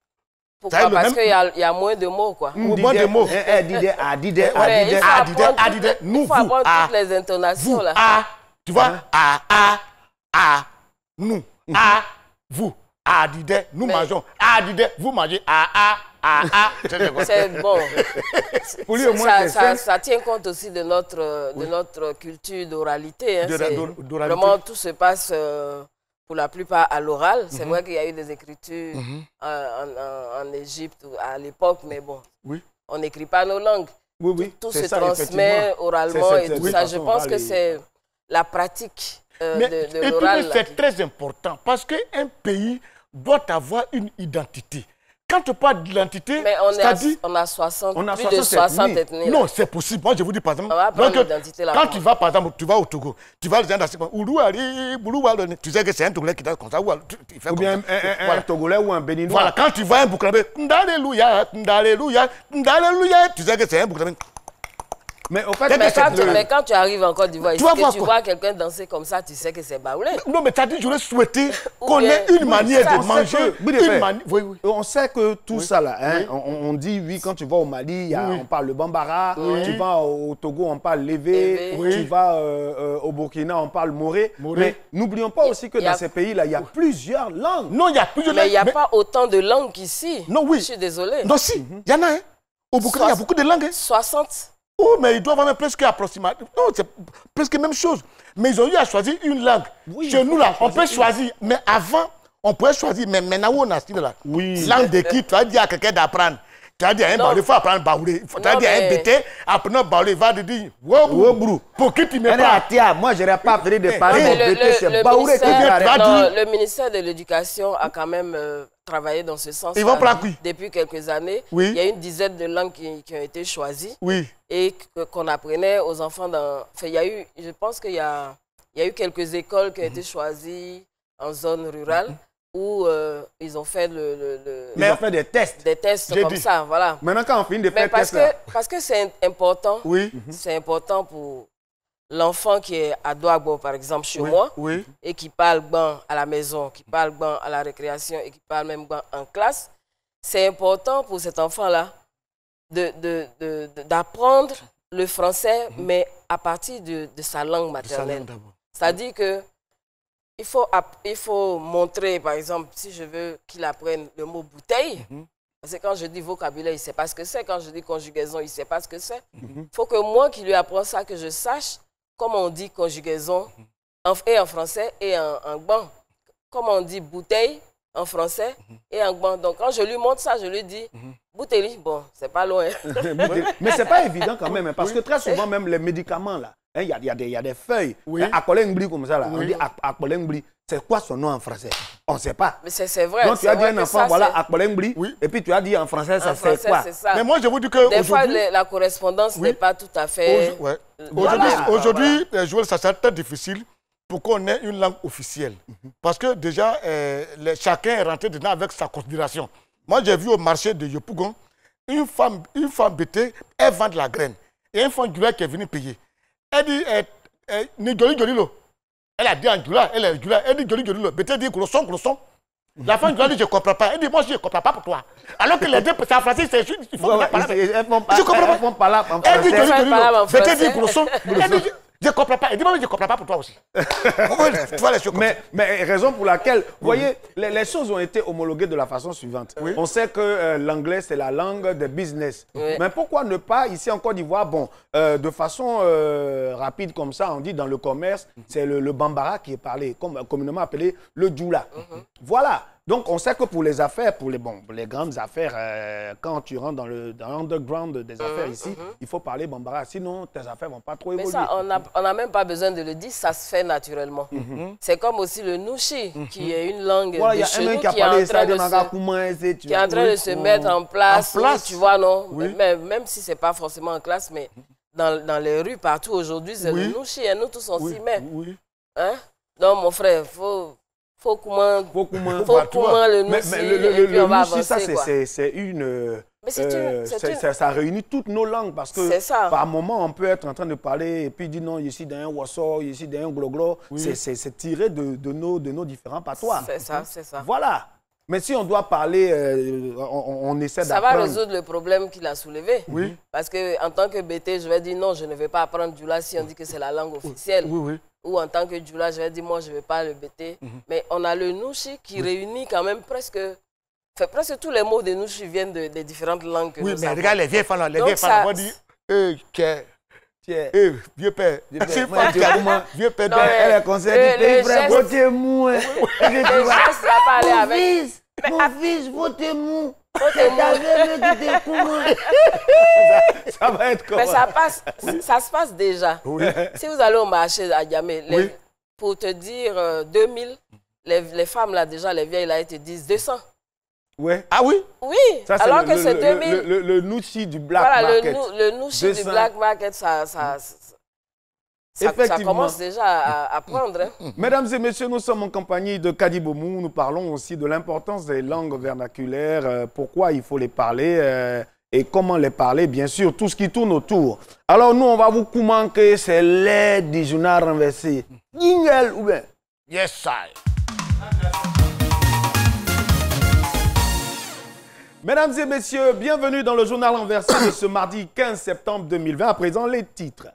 [SPEAKER 4] Pourquoi? Parce qu'il y a moins de mots, quoi.
[SPEAKER 2] Moins de mots.
[SPEAKER 4] Il faut apprendre toutes les intonations, là.
[SPEAKER 2] Tu vois? Nous, vous, nous mangeons, vous mangez,
[SPEAKER 4] C'est bon.
[SPEAKER 1] Pour lui, au moins,
[SPEAKER 4] ça tient compte aussi de notre culture d'oralité. Hein. Vraiment, tout se passe pour la plupart à l'oral. C'est vrai qu'il y a eu des écritures en Égypte à l'époque, mais bon, on n'écrit pas nos langues. Tout se transmet oralement et tout ça. Je pense que c'est la pratique de l'oral.
[SPEAKER 2] C'est très important parce qu'un pays doit avoir une identité. Quand tu parles d'identité,
[SPEAKER 4] on a 60, plus de 60 ethnies.
[SPEAKER 2] Non, c'est possible. Moi, je vous dis par exemple, quand tu vas, par exemple, tu vas au Togo, tu vas dans ce tu sais que c'est un Togolais qui est comme ça.
[SPEAKER 1] Ou bien un Togolais ou un Béninois.
[SPEAKER 2] Voilà, quand tu vas à un Burkinabé, tu sais que c'est un Burkinabé.
[SPEAKER 4] Mais quand tu arrives en Côte d'Ivoire, tu vois quelqu'un danser comme ça, tu sais que c'est baoulé.
[SPEAKER 2] Non, mais tu as dit, j'aurais souhaité qu'on ait une manière de manger.
[SPEAKER 1] On sait que tout ça, là, on dit, oui, quand tu vas au Mali, on parle le Bambara, tu vas au Togo, on parle l'évé, tu vas au Burkina, on parle moré. Mais n'oublions pas aussi que dans ces pays-là, il y a plusieurs langues.
[SPEAKER 2] Non, il y a plusieurs langues.
[SPEAKER 4] Mais il n'y a pas autant de langues qu'ici.
[SPEAKER 2] Non, oui.
[SPEAKER 4] Je suis désolée.
[SPEAKER 2] Non, si, il y en a. Au Burkina, il y a beaucoup de langues.
[SPEAKER 4] 60.
[SPEAKER 2] Oh, mais ils doivent avoir presque approximativement. Non, c'est presque la même chose. Mais ils ont eu à choisir une langue. Chez nous, là, on peut choisir. Mais avant, on pouvait choisir. Mais maintenant, on a style là. Langue de qui? Tu as dit à quelqu'un d'apprendre. Tu as dit à un baoulé, il faut apprendre baoulé. Tu as dit à un bété, apprendre baoulé, il va te dire, pour qui tu me parles?
[SPEAKER 1] Moi, je n'aurais pas appris de parler
[SPEAKER 4] de
[SPEAKER 1] bété, c'est baoulé.
[SPEAKER 4] Le ministère de l'Éducation a quand même travaillé dans ce sens. Depuis quelques années, il y a une dizaine de langues qui ont été choisies. Et qu'on apprenait aux enfants je pense qu'il y a eu quelques écoles qui ont été choisies en zone rurale où ils ont fait
[SPEAKER 1] ils ont fait des tests.
[SPEAKER 4] Des tests comme ça, voilà.
[SPEAKER 1] Maintenant, quand on finit de faire des tests
[SPEAKER 4] parce que c'est important. C'est important l'enfant qui est à Douagbo, par exemple, chez moi, et qui parle ban à la maison, qui parle ban à la récréation et qui parle même ban en classe, c'est important pour cet enfant-là d'apprendre le français, mais à partir de sa langue maternelle. C'est-à-dire que il faut montrer, par exemple, si je veux qu'il apprenne le mot bouteille, parce que quand je dis vocabulaire, il ne sait pas ce que c'est. Quand je dis conjugaison, il ne sait pas ce que c'est. Il faut que moi qui lui apprends ça, que je sache comment on dit conjugaison et en français et en gban. Comment on dit bouteille en français et en gban. Donc quand je lui montre ça, je lui dis bouteille, bon, c'est pas loin.
[SPEAKER 1] Mais c'est pas évident quand même, parce que très souvent, même les médicaments, là, il y a des feuilles. Akolengli comme ça, là. On dit Akolengli. C'est quoi son nom en français? On ne sait pas.
[SPEAKER 4] Mais c'est vrai.
[SPEAKER 1] Donc tu as dit un enfant, voilà, Akolengli. Et puis tu as dit en français, ça c'est quoi?
[SPEAKER 2] Mais moi, je vous dis que
[SPEAKER 4] des fois, la correspondance n'est pas tout à fait...
[SPEAKER 2] Aujourd'hui, Joël, ça c'est très difficile pour qu'on ait une langue officielle. Parce que déjà, chacun est rentré dedans avec sa considération. Moi, j'ai vu au marché de Yopougon, une femme bêtée, elle vend de la graine. Et un femme qui est venu payer. Elle dit, elle a dit en Djoula, elle dit Djouli, bêtée dit Grosson. La femme dit, je ne comprends pas. Elle dit, moi, je ne comprends pas pour toi. Alors que les deux, c'est en français, c'est juste, il faut que je comprends pas. Elle dit Djouli, bêtée dit Grosson. Elle dit, je ne comprends pas. Elle dit, moi, je ne comprends pas pour toi aussi.
[SPEAKER 1] Mais raison pour laquelle, vous voyez, les choses ont été homologuées de la façon suivante. On sait que l'anglais, c'est la langue de business. Mais pourquoi ne pas, ici en Côte d'Ivoire, bon, de façon rapide comme ça, on dit dans le commerce, c'est le bambara qui est parlé, communément appelé le djoula. Voilà. Donc, on sait que pour les affaires, pour les grandes affaires, quand tu rentres dans l'underground des affaires ici, il faut parler bambara. Sinon, tes affaires ne vont pas trop évoluer.
[SPEAKER 4] Mais ça, on n'a même pas besoin de le dire, ça se fait naturellement. C'est comme aussi le nouchi, qui est une langue de chez nous, qui est en train de se mettre en place. Tu vois, non? Même si ce n'est pas forcément en classe, mais dans les rues, partout aujourd'hui, c'est le nouchi. Et nous tous, on s'y met. Donc, mon frère, faut comment le nouchi, et puis on va avancer.
[SPEAKER 1] Ça réunit toutes nos langues parce que par moment, on peut être en train de parler et puis dire non, ici d'un Wasso, ici d'un Gloglo. C'est tiré de nos différents patois.
[SPEAKER 4] C'est ça, c'est ça.
[SPEAKER 1] Voilà. Mais si on doit parler, on essaie d'apprendre.
[SPEAKER 4] Ça va résoudre le problème qu'il a soulevé. Parce qu'en tant que BT, je vais dire non, je ne vais pas apprendre Djoula si on dit que c'est la langue officielle. Ou en tant que Djoula, je vais dire moi, je ne vais pas le BT. Mais on a le Nouchi qui réunit quand même presque tous les mots de Nouchi viennent des différentes langues que nous
[SPEAKER 2] mais regarde les vieilles femmes là, on dit vieux père, vieux père,
[SPEAKER 1] elle est conseillée, votez-moi. Mon fils, votez-moi. Ça va être comment?
[SPEAKER 4] Mais ça se passe déjà. Si vous allez au marché à Yamé, pour te dire 2000, les femmes là déjà, les vieilles là, elles te disent 200.
[SPEAKER 2] Ah oui?
[SPEAKER 4] Oui, ça, alors que c'est 2000.
[SPEAKER 1] Le nouchi du black market.
[SPEAKER 4] Le nouchi du black market, ça commence déjà à prendre.
[SPEAKER 1] Mesdames et messieurs, nous sommes en compagnie de Kadi Bomou. Nous parlons aussi de l'importance des langues vernaculaires, pourquoi il faut les parler et comment les parler, bien sûr, tout ce qui tourne autour. Alors nous, on va vous commenter, c'est l'aide du journal renversé. Jingle ou bien?
[SPEAKER 2] Yes, sir.
[SPEAKER 1] Mesdames et messieurs, bienvenue dans le journal renversé de ce mardi 15 septembre 2020. À présent, les titres.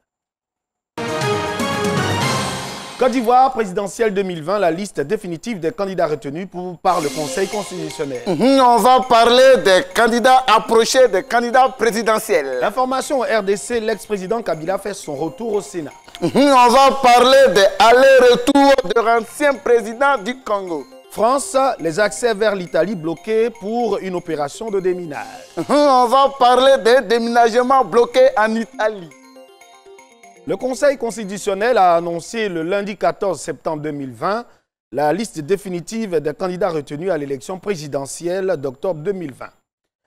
[SPEAKER 1] Côte d'Ivoire, présidentielle 2020, la liste définitive des candidats retenus par le Conseil constitutionnel.
[SPEAKER 8] On va parler des candidats approchés, des candidats présidentiels.
[SPEAKER 1] L'information RDC, l'ex-président Kabila fait son retour au Sénat.
[SPEAKER 8] On va parler des allers-retours de l'ancien président du Congo.
[SPEAKER 1] France, les accès vers l'Italie bloqués pour une opération de déminage.
[SPEAKER 8] On va parler des déménagements bloqués en Italie.
[SPEAKER 1] Le Conseil constitutionnel a annoncé le lundi 14 septembre 2020 la liste définitive des candidats retenus à l'élection présidentielle d'octobre 2020.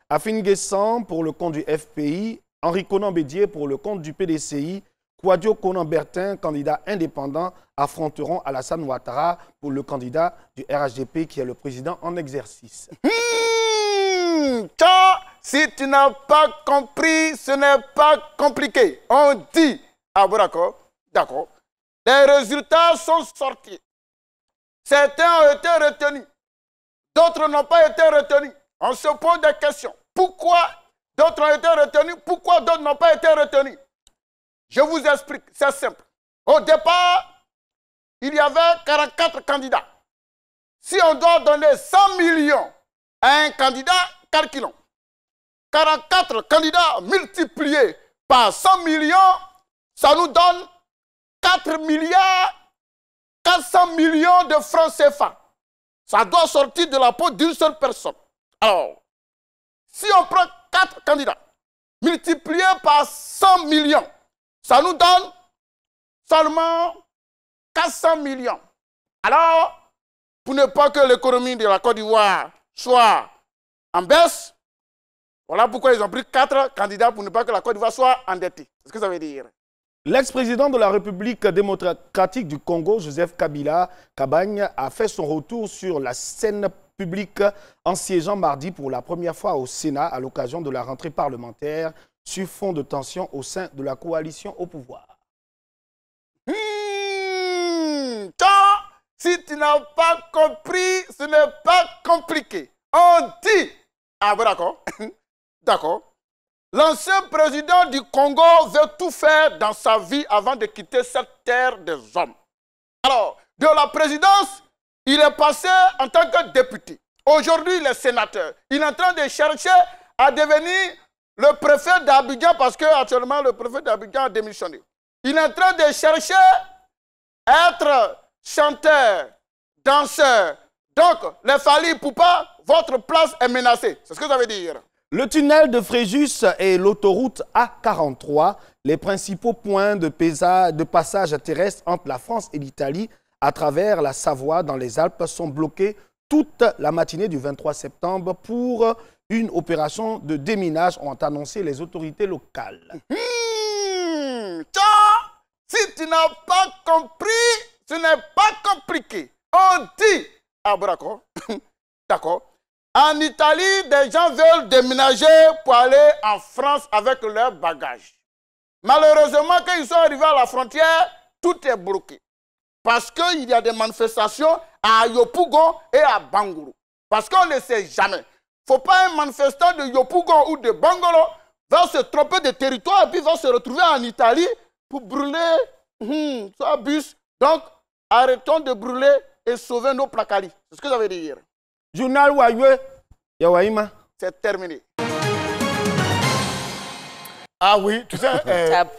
[SPEAKER 1] Afin Guessan pour le compte du FPI, Henri Konan Bédier pour le compte du PDCI, Kouadio Konan Bertin, candidat indépendant, affronteront Alassane Ouattara pour le candidat du RHDP qui est le président en exercice.
[SPEAKER 8] Si tu n'as pas compris, ce n'est pas compliqué. On dit, ah bon d'accord,
[SPEAKER 2] D'accord. Les résultats sont sortis. Certains ont été retenus. D'autres n'ont pas été retenus. On se pose des questions. Pourquoi d'autres ont été retenus? Pourquoi d'autres n'ont pas été retenus? Je vous explique. C'est simple. Au départ, il y avait 44 candidats. Si on doit donner 100 millions à un candidat, calculons. 44 candidats multipliés par 100 millions, ça nous donne 4 milliards 400 millions de francs CFA. Ça doit sortir de la peau d'une seule personne. Alors, si on prend 4 candidats multipliés par 100 millions, ça nous donne seulement 400 millions. Alors, pour ne pas que l'économie de la Côte d'Ivoire soit en baisse, voilà pourquoi ils ont pris 4 candidats pour ne pas que la Côte d'Ivoire soit endettée. C'est ce que ça veut dire.
[SPEAKER 1] L'ex-président de la République démocratique du Congo, Joseph Kabila Kabagne, a fait son retour sur la scène publique en siégeant mardi pour la première fois au Sénat à l'occasion de la rentrée parlementaire sur fond de tension au sein de la coalition au pouvoir.
[SPEAKER 2] Si tu n'as pas compris, ce n'est pas compliqué. On dit... Ah bon, d'accord. D'accord. L'ancien président du Congo veut tout faire dans sa vie avant de quitter cette terre des hommes. Alors, de la présidence, il est passé en tant que député. Aujourd'hui, il est sénateur. Il est en train de chercher à devenir le préfet d'Abidjan parce qu'actuellement, le préfet d'Abidjan a démissionné. Il est en train de chercher à être chanteur, danseur. Donc, les Fally Ipupa, votre place est menacée. C'est ce que ça veut dire.
[SPEAKER 1] Le tunnel de Fréjus et l'autoroute A43, les principaux points de passage terrestre entre la France et l'Italie à travers la Savoie dans les Alpes sont bloqués toute la matinée du 23 septembre pour une opération de déminage, ont annoncé les autorités locales.
[SPEAKER 2] Si tu n'as pas compris, ce n'est pas compliqué. On dit... Ah bon, d'accord. D'accord. En Italie, des gens veulent déménager pour aller en France avec leurs bagages. Malheureusement, quand ils sont arrivés à la frontière, tout est bloqué. Parce qu'il y a des manifestations à Yopougon et à Bangourou. Parce qu'on ne sait jamais. Il ne faut pas un manifestant de Yopougon ou de Bangolo va se tromper de territoire et puis va se retrouver en Italie pour brûler son bus. Donc, arrêtons de brûler et sauver nos placaris. C'est ce que ça veut dire.
[SPEAKER 1] Journal Waywe, Yawaïma.
[SPEAKER 2] C'est terminé. Ah oui, tu sais...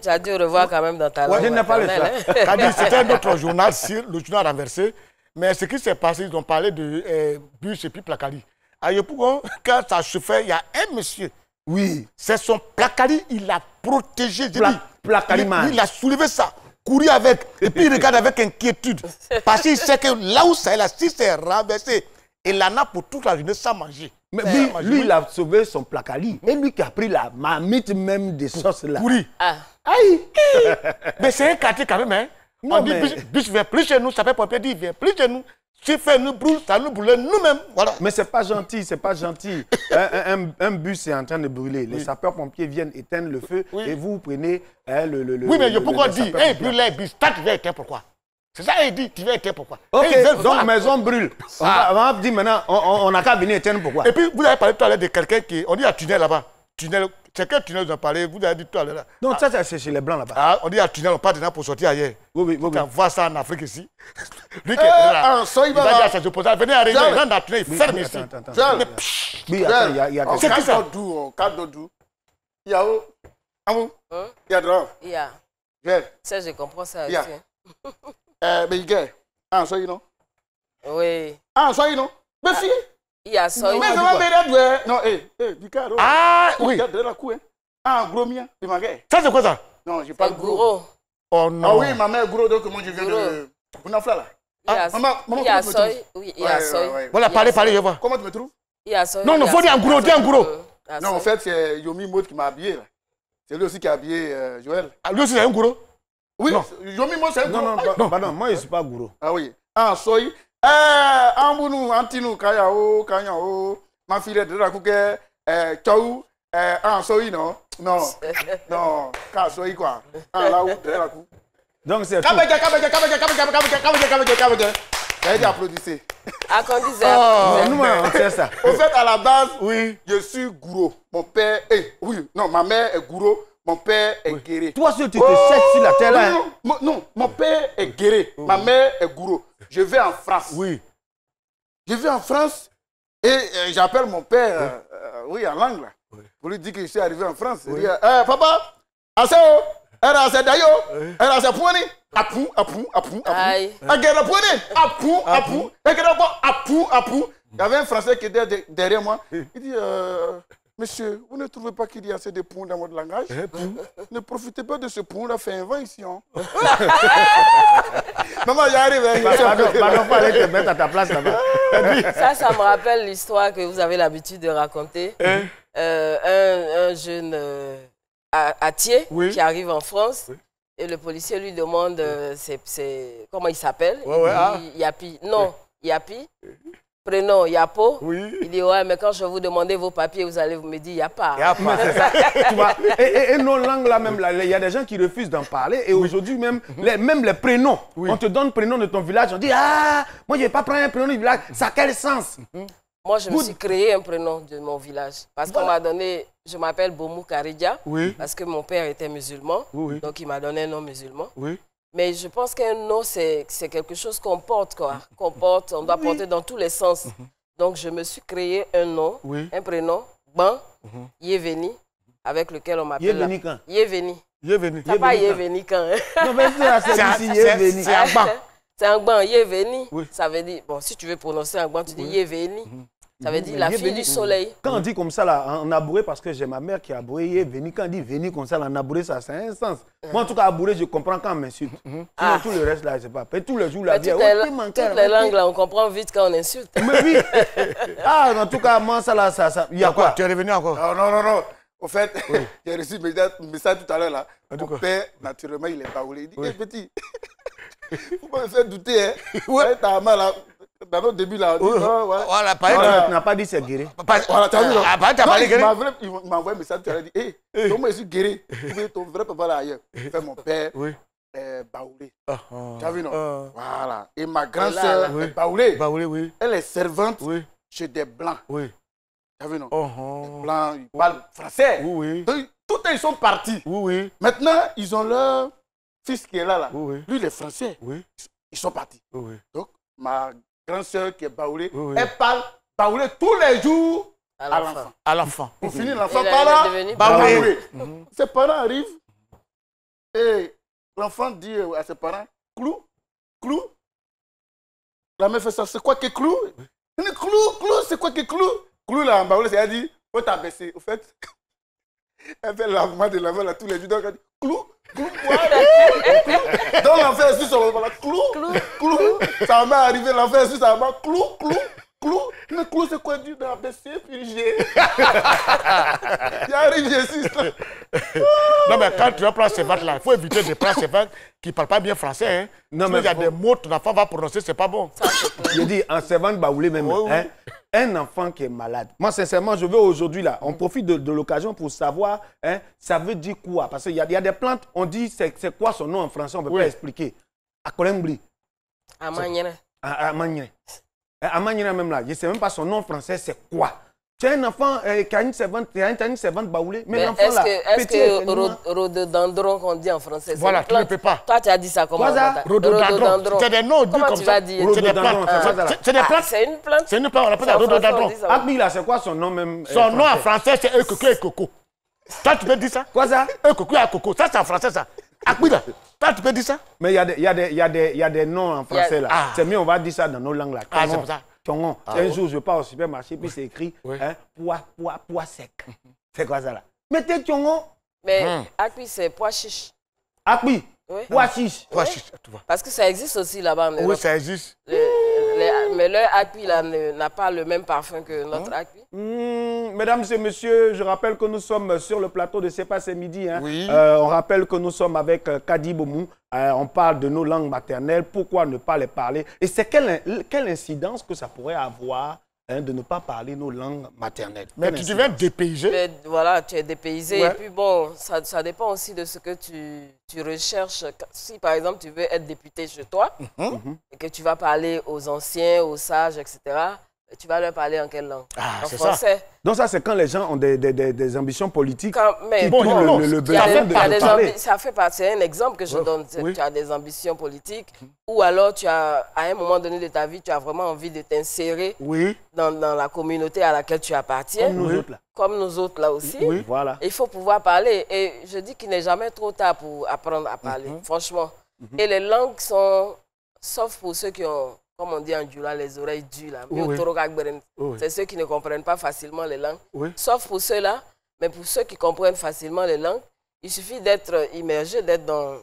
[SPEAKER 4] Tu as dû revoir quand même dans ta langue.
[SPEAKER 1] Je n'ai pas le choix.
[SPEAKER 2] C'était notre journal, le journal renversé. Mais ce qui s'est passé, ils ont parlé de bus et puis placari. À Yopougon, quand ça se fait, il y a un monsieur.
[SPEAKER 1] Oui.
[SPEAKER 2] C'est son placari, il l'a protégé.
[SPEAKER 1] Il
[SPEAKER 2] a soulevé ça, couru avec, et puis il regarde avec inquiétude. Parce qu'il sait que là où ça est, là, si c'est renversé, il en a pour toute la journée sans manger.
[SPEAKER 1] Mais lui, il a sauvé son placari. Et lui qui a pris la marmite même des sauces là.
[SPEAKER 2] Pourri.
[SPEAKER 4] Ah.
[SPEAKER 1] Aïe.
[SPEAKER 2] Mais c'est un quartier quand même, hein.
[SPEAKER 1] Non,
[SPEAKER 2] on dit, bus vient plus chez nous, ça fait pompier dit, vient plus chez nous. Si fait nous brûle, ça nous brûle nous-mêmes. Voilà.
[SPEAKER 1] Mais c'est pas gentil, c'est pas gentil. un bus est en train de brûler. Les sapeurs-pompiers viennent éteindre le feu et vous prenez le
[SPEAKER 2] oui, mais pourquoi dire, brûle les bus, tu vas éteindre pourquoi? C'est ça qu'il dit, tu vas éteindre pourquoi?
[SPEAKER 1] Ok, donc maison brûle. On va dire maintenant, on n'a qu'à venir éteindre pourquoi?
[SPEAKER 2] Et puis vous avez parlé tout à l'heure de quelqu'un qui, on dit à tunnel là-bas. Tunnel, c'est quel tunnel vous en parlez? Vous avez dit tout à l'heure là.
[SPEAKER 1] Non, ça c'est chez les blancs là-bas.
[SPEAKER 2] Ah, on dit à tunnel, on part dedans pour sortir ailleurs.
[SPEAKER 1] Oui.
[SPEAKER 2] On voit ça en Afrique ici. Lui qui est là, il va dire à ses opposants, venez arriver, il rentre dans le tunnel, il ferme ici.
[SPEAKER 1] Oui, attends, il y a
[SPEAKER 2] c'est qui ça?
[SPEAKER 1] Il y a où? Il y a droit.
[SPEAKER 4] Il y a. Ça, je comprends ça aussi.
[SPEAKER 2] Mais il gagne. Ah, soyez non?
[SPEAKER 4] Oui.
[SPEAKER 2] Ah, soyez non? Mais si.
[SPEAKER 4] Il y a ça.
[SPEAKER 2] Mais ça va bien. Non, du cas. Ah, oui. Ah, gros mien. Ça, c'est quoi ça? Non, j'ai pas de gros. Oh non. Ah oui, ma mère est gros, donc moi je viens de. Bounafla là.
[SPEAKER 4] Il y a ça. Oui, il y a ça.
[SPEAKER 2] Voilà, parlez, je vois. Comment tu me trouves?
[SPEAKER 4] Il y a ça.
[SPEAKER 2] Non, faut dire en gros, dis en gros.
[SPEAKER 10] Non, en fait, c'est Yomi Maud qui m'a habillé. C'est lui aussi qui a habillé Joël.
[SPEAKER 2] Ah, lui aussi, c'est un gros?
[SPEAKER 10] Oui, Yomi Maud, c'est un gros.
[SPEAKER 1] Non, moi, je ne suis pas gros.
[SPEAKER 10] Ah oui. Ah, soy. Ambounou, Antinou, Kayao, Kanyao, ma fille de la Kouké, Tchaou, soy, non? Non, quand soy quoi? Ah, là où, de la Kou.
[SPEAKER 1] Donc c'est tout.
[SPEAKER 10] J'ai dit applaudissez.
[SPEAKER 4] À qu'on disait.
[SPEAKER 1] Nous, on sait ça.
[SPEAKER 10] Au fait, à la base, oui, je suis gourou. Mon père est... Oui, non, ma mère est gourou. Mon père est guéri.
[SPEAKER 1] Toi, si tu te cherches sur la terre là.
[SPEAKER 10] Non, mon père est guéri. Ma mère est gourou. Je vais en France.
[SPEAKER 1] Oui.
[SPEAKER 10] Je vais en France et j'appelle mon père, oui, en langue là. Pour lui dire que je suis arrivé en France. Il dit, papa, assez haut. Era se dayo, era se poini, apu. Agera poini, apu. Il y avait un Français qui était derrière moi. Il dit, monsieur, vous ne trouvez pas qu'il y a assez de poux dans votre langage? Ne profitez pas de ce poux, on a fait un vin ici. Hein? Maman, j'arrive.
[SPEAKER 1] Pardon, pas aller te mettre à ta place là-bas.
[SPEAKER 4] Ça me rappelle l'histoire que vous avez l'habitude de raconter. Un jeune... à Thiers, qui arrive en France, et le policier lui demande comment il s'appelle. Yapi. Non, Yapi. Prénom Yapo. Il dit, ouais, mais quand je vais vous demander vos papiers, vous allez me dire Yapa.
[SPEAKER 1] Tu vois, et nos langues là, même, il y a des gens qui refusent d'en parler. Et aujourd'hui, même les prénoms. On te donne le prénom de ton village, on dit, ah, moi je ne vais pas prendre un prénom du village. Ça a quel sens?
[SPEAKER 4] Moi, je me suis créé un prénom de mon village. Parce qu'on m'a donné, je m'appelle Bomou Karidja, parce que mon père était musulman. Donc, il m'a donné un nom musulman. Mais je pense qu'un nom, c'est quelque chose qu'on porte, quoi. Qu'on porte, on doit porter dans tous les sens. Donc, je me suis créé un nom, un prénom, Ban Yeveni, avec lequel on m'appelle...
[SPEAKER 1] Yeveni quand?
[SPEAKER 4] Yeveni.
[SPEAKER 2] Yeveni.
[SPEAKER 4] C'est pas Yeveni quand.
[SPEAKER 1] Non, mais c'est Yeveni.
[SPEAKER 2] C'est un Ban.
[SPEAKER 4] C'est un Ban, Yeveni. Ça veut dire, bon, si tu veux prononcer un Ban, tu dis Yeveni. Ça veut dire la fille du soleil.
[SPEAKER 1] Quand on dit comme ça, là, en abouré, parce que j'ai ma mère qui a abouré, Yeveni, quand on dit Veni comme ça, là, en abouré, ça a un sens. Moi, en tout cas, abouré, je comprends quand on m'insulte. Sinon, tout le reste, là, je sais pas. Et tous les jours, la vie,
[SPEAKER 4] toutes les langues, là, on comprend vite quand on insulte.
[SPEAKER 1] Mais oui. En tout cas, moi, ça, là, il y a quoi?
[SPEAKER 2] Tu es revenu encore?
[SPEAKER 10] Non. Au fait, j'ai reçu un message tout à l'heure, là. Mon père, naturellement, il est baoulé. Il dit, hey, petit, faut pas me faire douter, hein. T'as mal, là. Dans notre début, là, on dit,
[SPEAKER 1] voilà, tu n'as pas dit c'est guéri.
[SPEAKER 10] Voilà, tu as vu, là.
[SPEAKER 1] Il
[SPEAKER 10] m'a envoyé un message, tu as dit, hé, comment je suis guéri? Ton vrai papa là ailleurs. Fait mon père est baoulé. Tu as vu, non? Voilà. Et ma grande-sœur est baoulée. Elle est servante chez des Blancs. Tu as vu, non? Les Blancs, ils parlent français. Tout ils sont partis. Maintenant, ils ont leur fils qui est là. Lui, il est français. Ils sont partis. Donc, ma grande-sœur qui est baoulée, elle parle baoulé tous les jours à l'enfant. Pour finir, l'enfant parle là, baoulé. Ses parents arrivent et l'enfant dit à ses parents, clou. La mère fait ça, c'est quoi que clou? Il dit, clou, c'est quoi que clou? Clou là, en baoulé, elle dit, faut t'abaisser. Au fait, elle fait le lavement de l'enfant là tous les jours, donc elle dit, clou. Donc l'enfant est sur son voilà, clou. Ça m'est arrivé, l'enfant est sur sa main, clou. Mais clou, c'est quoi du dans ABC, purgé? J'arrive, je suis là.
[SPEAKER 2] Non, mais quand tu vas prendre ces vagues-là, il faut éviter de prendre ces vagues qui ne parlent pas bien français. Hein. Non, mais il y a des mots que ton enfant va prononcer, c'est pas bon.
[SPEAKER 1] Je dis, en servante baoulé même, hein, un enfant qui est malade. Moi, sincèrement, je veux aujourd'hui, là, on profite de l'occasion pour savoir, hein, ça veut dire quoi? Parce qu'il y a des plantes, on dit, c'est quoi son nom en français, on ne peut pas expliquer. Akolembri.
[SPEAKER 4] Amanyere.
[SPEAKER 1] Amanyere même là, je ne sais même pas son nom français, c'est quoi? Tu as un enfant qui a une servante baoulée, mais l'enfant là,
[SPEAKER 4] est-ce que rhododendron qu'on dit en français?
[SPEAKER 2] Voilà, tu ne peux pas.
[SPEAKER 4] Toi, tu as dit ça comment?
[SPEAKER 2] Rhododendron. C'est des noms
[SPEAKER 4] comment
[SPEAKER 2] comme
[SPEAKER 4] tu
[SPEAKER 2] ça.
[SPEAKER 4] vas dire?
[SPEAKER 2] C'est des plantes. C'est des plantes.
[SPEAKER 4] C'est une plante.
[SPEAKER 2] C'est une plante, on appelle ça rhododendron.
[SPEAKER 1] Akbi là, c'est quoi son nom même?
[SPEAKER 2] Son nom en français, c'est Eukoko et Coco. Toi, tu peux dire ça?
[SPEAKER 1] Quoi ça?
[SPEAKER 2] Eukoko et Coco. Ça, c'est en français, ça. Akbi là. Toi, tu peux dire ça?
[SPEAKER 1] Mais il y a des noms en français là. C'est mieux, on va dire ça dans nos langues là.
[SPEAKER 2] Ah, c'est pour ça.
[SPEAKER 1] Un jour, je pars au supermarché, puis c'est écrit pois sec. C'est quoi ça là? Mettez Tiongon.
[SPEAKER 4] Mais Akbi, c'est pois chiche.
[SPEAKER 1] Akbi? Pois chiche.
[SPEAKER 4] Parce que ça existe aussi là-bas.
[SPEAKER 2] Oui, ça existe.
[SPEAKER 4] Mais leur Akbi là n'a pas le même parfum que notre Akbi.
[SPEAKER 1] Mesdames et messieurs, je rappelle que nous sommes sur le plateau de C'est pas ce midi. Hein.
[SPEAKER 2] Oui.
[SPEAKER 1] On rappelle que nous sommes avec Kadi Bomou. On parle de nos langues maternelles. Pourquoi ne pas les parler? Et c'est quelle incidence que ça pourrait avoir de ne pas parler nos langues maternelles.
[SPEAKER 2] Mais tu deviens dépaysé.
[SPEAKER 4] Mais voilà, tu es dépaysé. Ouais. Et puis bon, ça dépend aussi de ce que tu recherches. Si par exemple tu veux être député chez toi et que tu vas parler aux anciens, aux sages, etc., tu vas leur parler en quelle langue? En français.
[SPEAKER 1] Donc ça, c'est quand les gens ont des ambitions politiques
[SPEAKER 4] mais
[SPEAKER 1] qui trouvent le besoin de parler.
[SPEAKER 4] Ça fait partie, c'est un exemple que je donne. Tu as des ambitions politiques ou alors tu as, à un moment donné de ta vie, tu as vraiment envie de t'insérer dans la communauté à laquelle tu appartiens.
[SPEAKER 1] Comme nous autres là.
[SPEAKER 4] Comme nous autres là aussi.
[SPEAKER 1] Voilà.
[SPEAKER 4] Il faut pouvoir parler. Et je dis qu'il n'est jamais trop tard pour apprendre à parler, franchement. Et les langues sont, sauf pour ceux qui ont, comme on dit en Djoula, les oreilles dues là. C'est ceux qui ne comprennent pas facilement les langues. Sauf pour ceux-là, mais pour ceux qui comprennent facilement les langues, il suffit d'être immergé, d'être dans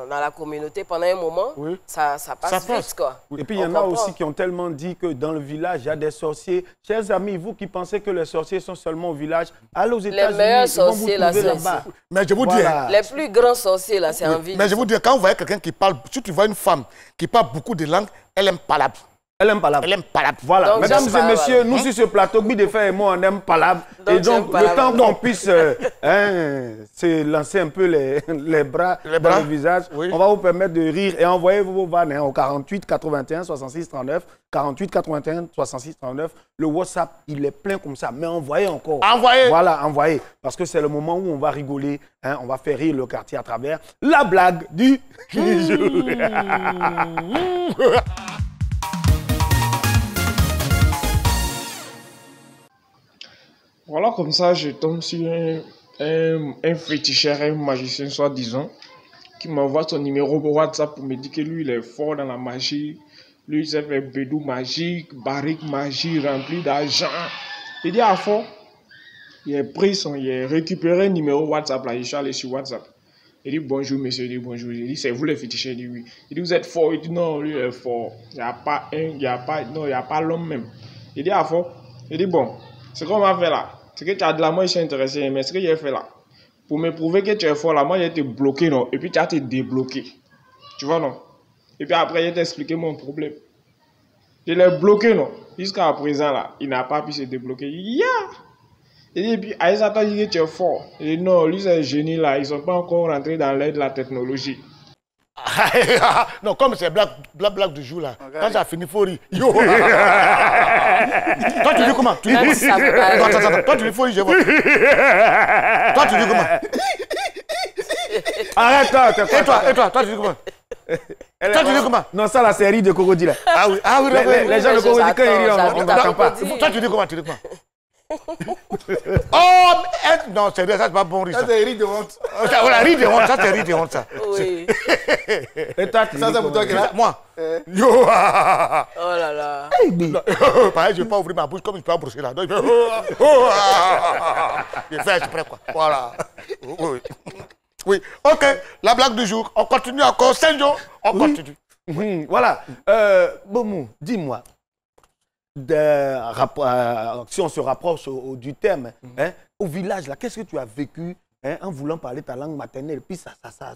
[SPEAKER 4] la communauté pendant un moment, ça passe vite, quoi.
[SPEAKER 1] Et puis il y en a aussi qui ont tellement dit que dans le village, il y a des sorciers. Chers amis, vous qui pensez que les sorciers sont seulement au village, allez aux États-Unis.
[SPEAKER 4] Les meilleurs sorciers, là, c'est là-bas.
[SPEAKER 2] Mais je vous dis,
[SPEAKER 4] les plus grands sorciers, là, c'est en ville.
[SPEAKER 2] Mais je vous dis, quand vous voyez quelqu'un qui parle, si tu vois une femme qui parle beaucoup de langues, elle aime palabre.
[SPEAKER 1] Elle aime palabre.
[SPEAKER 2] Elle aime palabre.
[SPEAKER 1] Voilà. Donc, mesdames et messieurs, nous sur ce plateau, Bideffer et moi, on aime palabre. Et donc, le temps qu'on puisse se lancer un peu les bras dans le visage, on va vous permettre de rire et envoyer vos vannes au 48 81 66 39. 48 81 66 39. Le WhatsApp, il est plein comme ça. Mais envoyez encore.
[SPEAKER 2] Envoyez.
[SPEAKER 1] Voilà, envoyez. Parce que c'est le moment où on va rigoler. On va faire rire le quartier à travers la blague du jour.
[SPEAKER 11] Voilà, comme ça, je tombe sur un féticheur, un magicien, soi-disant, qui m'envoie son numéro WhatsApp pour me dire que lui, il est fort dans la magie. Lui, il s'est fait bédou magique, barrique magique, rempli d'argent. Il dit à fond, il a récupéré un numéro WhatsApp, là, il est allé sur WhatsApp. Il dit bonjour, monsieur, il dit bonjour. Il dit c'est vous le féticheur, il dit oui. Il dit vous êtes fort, il dit non, lui, il est fort. Il n'y a pas l'homme même. Il dit à fond, il dit bon. Ce qu'on va faire là, c'est que tu as de la moi, je suis intéressé, mais ce que j'ai fait là, pour me prouver que tu es fort là, moi, j'ai été bloqué, non, et puis tu as été débloqué. Tu vois, non? Et puis après, j'ai t'expliqué mon problème. Je l'ai bloqué, non? Jusqu'à présent là, il n'a pas pu se débloquer. Et puis, Aïssata dit que tu es fort. Et non, lui, c'est un génie là, ils ne sont pas encore rentrés dans l'aide de la technologie.
[SPEAKER 2] Non, comme c'est blague du jour là. Quand ça finit, il faut rire. Yo. Toi, tu dis comment? Tu dis comment? Toi, tu dis faut rire, je vois. Toi, tu dis comment?
[SPEAKER 1] Arrête-toi.
[SPEAKER 2] Et toi, tu dis comment? Toi, tu dis comment?
[SPEAKER 1] Non, ça là, c'est rire de crocodile.
[SPEAKER 2] Ah oui,
[SPEAKER 1] les gens de crocodile, quand ils rient, on n'attend pas.
[SPEAKER 2] Toi, tu dis comment? Oh, non, c'est ça, c'est pas bon rire.
[SPEAKER 10] Ça, c'est rire de honte.
[SPEAKER 2] Voilà, rire de honte, ça, c'est rire de honte, ça.
[SPEAKER 4] Oui.
[SPEAKER 1] Et toi,
[SPEAKER 10] ça, c'est pour toi qui là.
[SPEAKER 2] Moi. Yo. Oh
[SPEAKER 4] là là.
[SPEAKER 2] Pareil, je ne vais pas ouvrir ma bouche comme je peux brosser là. Je fais exprès, quoi. Voilà. Oui. Ok, la blague du jour. On continue encore 5 jours. On continue.
[SPEAKER 1] Voilà. Bomou, dis-moi. Si on se rapproche du thème, au village, là, qu'est-ce que tu as vécu en voulant parler ta langue maternelle? Puis ça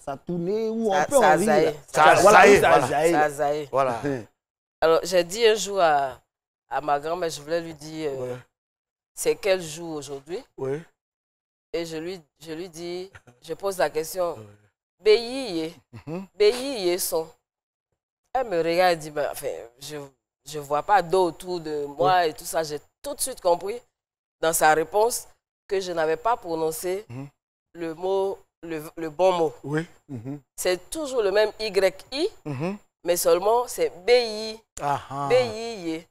[SPEAKER 1] a tourné ou on peut en rire?
[SPEAKER 4] Ça a zaï.
[SPEAKER 2] Voilà.
[SPEAKER 4] Alors, j'ai dit un jour à ma grand-mère, je voulais lui dire, c'est quel jour aujourd'hui?
[SPEAKER 2] Oui.
[SPEAKER 4] Et je lui dis, je pose la question, Béyi son. Elle me regarde et dit, ben, enfin, je ne vois pas d'eau autour de moi et tout ça. J'ai tout de suite compris dans sa réponse que je n'avais pas prononcé le mot, le bon mot.
[SPEAKER 2] Oui.
[SPEAKER 4] C'est toujours le même YI, mais seulement c'est BI. BI.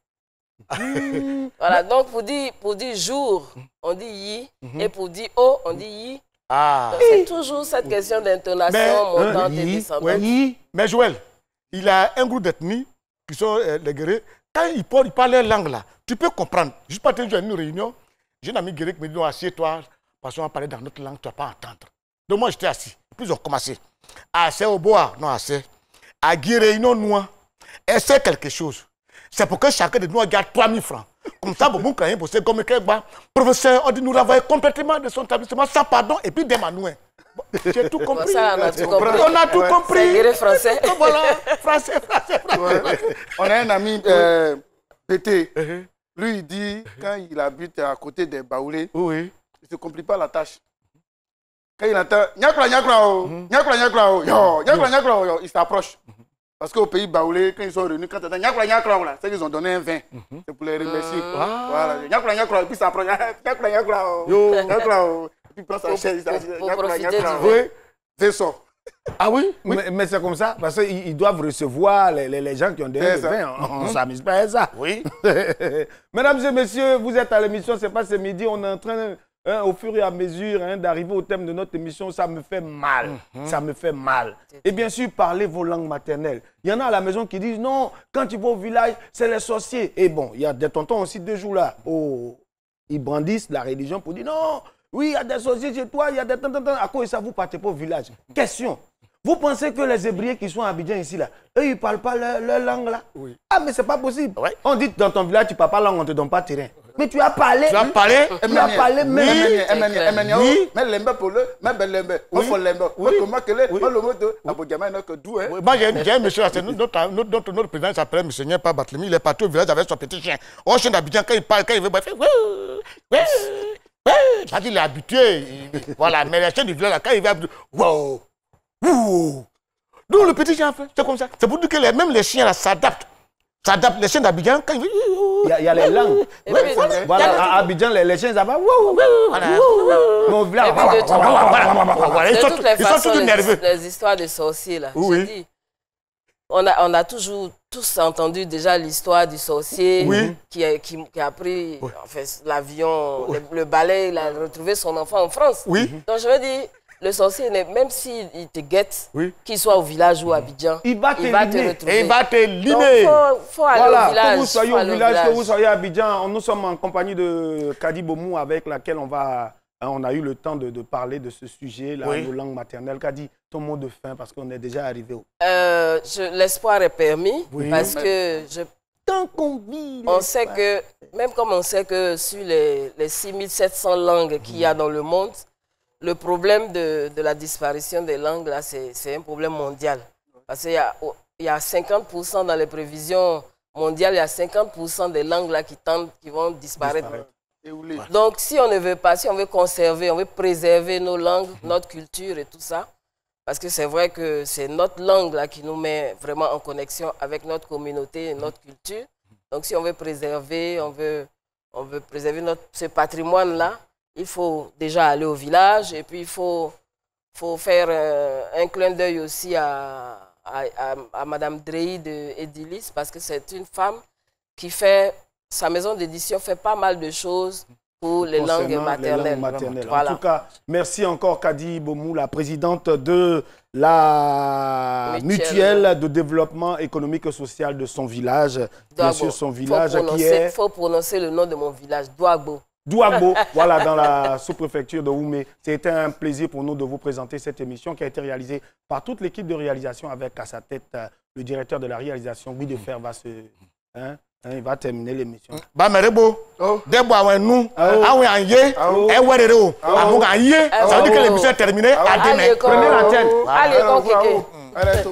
[SPEAKER 4] Voilà, donc pour dire jour, on dit yi, et pour dire o, on dit yi. C'est toujours cette question d'intonation montante et descendante.
[SPEAKER 2] Mais Joël, il a un groupe d'ethnie qui sont les guerriers. Quand ils parlent leur langue là, tu peux comprendre. Juste pas une réunion, j'ai un ami guerrier qui me dit non, assieds-toi, parce qu'on va parler dans notre langue, tu ne vas pas entendre. Donc moi j'étais assis. Puis ils ont commencé. Assez au bois, non assez. À guerrier, non, noix. Essaie quelque chose. C'est pour que chacun de nous garde 3000 francs. Comme ça, bon, quand il bosse comme un professeur, on dit nous renvoyer complètement de son établissement sans pardon et puis des manouins. J'ai tout compris.
[SPEAKER 4] Ça, on a tout compris.
[SPEAKER 2] On a tout compris.
[SPEAKER 4] C'est guerrier français.
[SPEAKER 2] Voilà, français.
[SPEAKER 10] On a un ami, Pété. Lui, il dit, quand il habite à côté des Baoulés,
[SPEAKER 2] oui.
[SPEAKER 10] il ne se complique pas la tâche. Quand il entend Nyakla, il s'approche. Parce qu'au pays Baoulé, quand ils sont réunis, quand ils entendent Nyakla, c'est qu'ils ont donné un vin. C'est pour les remercier. Voilà. Nyakla, et puis il s'approche. Nyakla, et puis il prend sa chaise. Oui, c'est ça.
[SPEAKER 1] Ah oui, mais c'est comme ça, parce qu'ils doivent recevoir les gens qui ont donné le vin. On ne s'amuse pas à ça.
[SPEAKER 2] Oui.
[SPEAKER 1] Mesdames et messieurs, vous êtes à l'émission, c'est pas ce midi, on est en train, au fur et à mesure, d'arriver au thème de notre émission. Ça me fait mal. Ça me fait mal. Et bien sûr, parlez vos langues maternelles. Il y en a à la maison qui disent non, quand tu vas au village, c'est les sorciers. Et bon, il y a des tontons aussi 2 jours là. Oh, ils brandissent la religion pour dire non. Oui, il y a des sorciers chez toi, il y a des tontons. À quoi ça vous partez pas au village? Question. Vous pensez que les Hébriers qui sont à Abidjan ici, là, eux, ils ne parlent pas leur langue là? Oui. Ah, mais c'est pas possible. Ouais. On dit dans ton village, tu ne parles pas langue, on ne te donne pas terrain. Mais tu as parlé.
[SPEAKER 2] Tu as parlé.
[SPEAKER 1] Tu as parlé même.
[SPEAKER 10] Oui. Mais lembe pour le, même lembe. Oui. Oui. Comment que le, le mot de Abodjama n'est que doux.
[SPEAKER 2] Moi, j'ai un monsieur, notre président s'appelle M. Seigneur Pas Barthélemy, il est parti au village avec son petit chien. Au chien d'Abidjan, quand il parle, quand il veut, il fait. Ça dit, il est habitué. Voilà, mais les chiens du village, quand il va. Wow! D'où le petit chien fait, c'est comme ça. C'est pour dire que même les chiens là s'adaptent. Les chiens d'Abidjan, quand
[SPEAKER 1] il y a les langues. Voilà, à Abidjan, les chiens, ça va. Mon village.
[SPEAKER 4] De toutes les façons, les histoires de sorciers là. Je dis, on a toujours tous entendu déjà l'histoire du sorcier qui a pris l'avion, le balai, il a retrouvé son enfant en France. Donc je veux dire, le sorcier, même s'il te guette, qu'il soit au village ou à Abidjan, il va te retrouver.
[SPEAKER 2] Il va te limer.
[SPEAKER 4] Donc, faut aller au village.
[SPEAKER 1] Que vous soyez au village, que vous soyez à Abidjan, nous sommes en compagnie de Kadi Bomou avec laquelle on a eu le temps de parler de ce sujet, là, nos langues maternelles. Kadi, ton mot de fin, parce qu'on est déjà arrivé au...
[SPEAKER 4] L'espoir est permis, parce que
[SPEAKER 1] tant qu'on vit...
[SPEAKER 4] On sait que, même comme on sait que sur les 6700 langues qu'il y a dans le monde, le problème de la disparition des langues, là, c'est un problème mondial. Parce qu'il y a 50% dans les prévisions mondiales, il y a 50% des langues là, qui vont disparaître. Donc, si on ne veut pas, si on veut conserver, on veut préserver nos langues, notre culture et tout ça, parce que c'est vrai que c'est notre langue là, qui nous met vraiment en connexion avec notre communauté et notre culture. Donc, si on veut préserver, on veut préserver ce patrimoine-là, il faut déjà aller au village et puis il faut faire un clin d'œil aussi à Madame Drey de Edilis parce que c'est une femme qui fait, sa maison d'édition fait pas mal de choses pour les langues maternelles.
[SPEAKER 1] Voilà. En tout cas, merci encore Kadi Bomou, la présidente de la mutuelle de développement économique et social de son village. Bien sûr, son village qui est...
[SPEAKER 4] Il faut prononcer le nom de mon village, Douagbo.
[SPEAKER 1] Douagbo, voilà, dans la sous-préfecture de Oumé. C'était un plaisir pour nous de vous présenter cette émission qui a été réalisée par toute l'équipe de réalisation avec à sa tête le directeur de la réalisation, Guy Defer, il va terminer l'émission.
[SPEAKER 2] Ça veut dire que l'émission est terminée.
[SPEAKER 1] Prenez l'antenne.
[SPEAKER 4] Allez,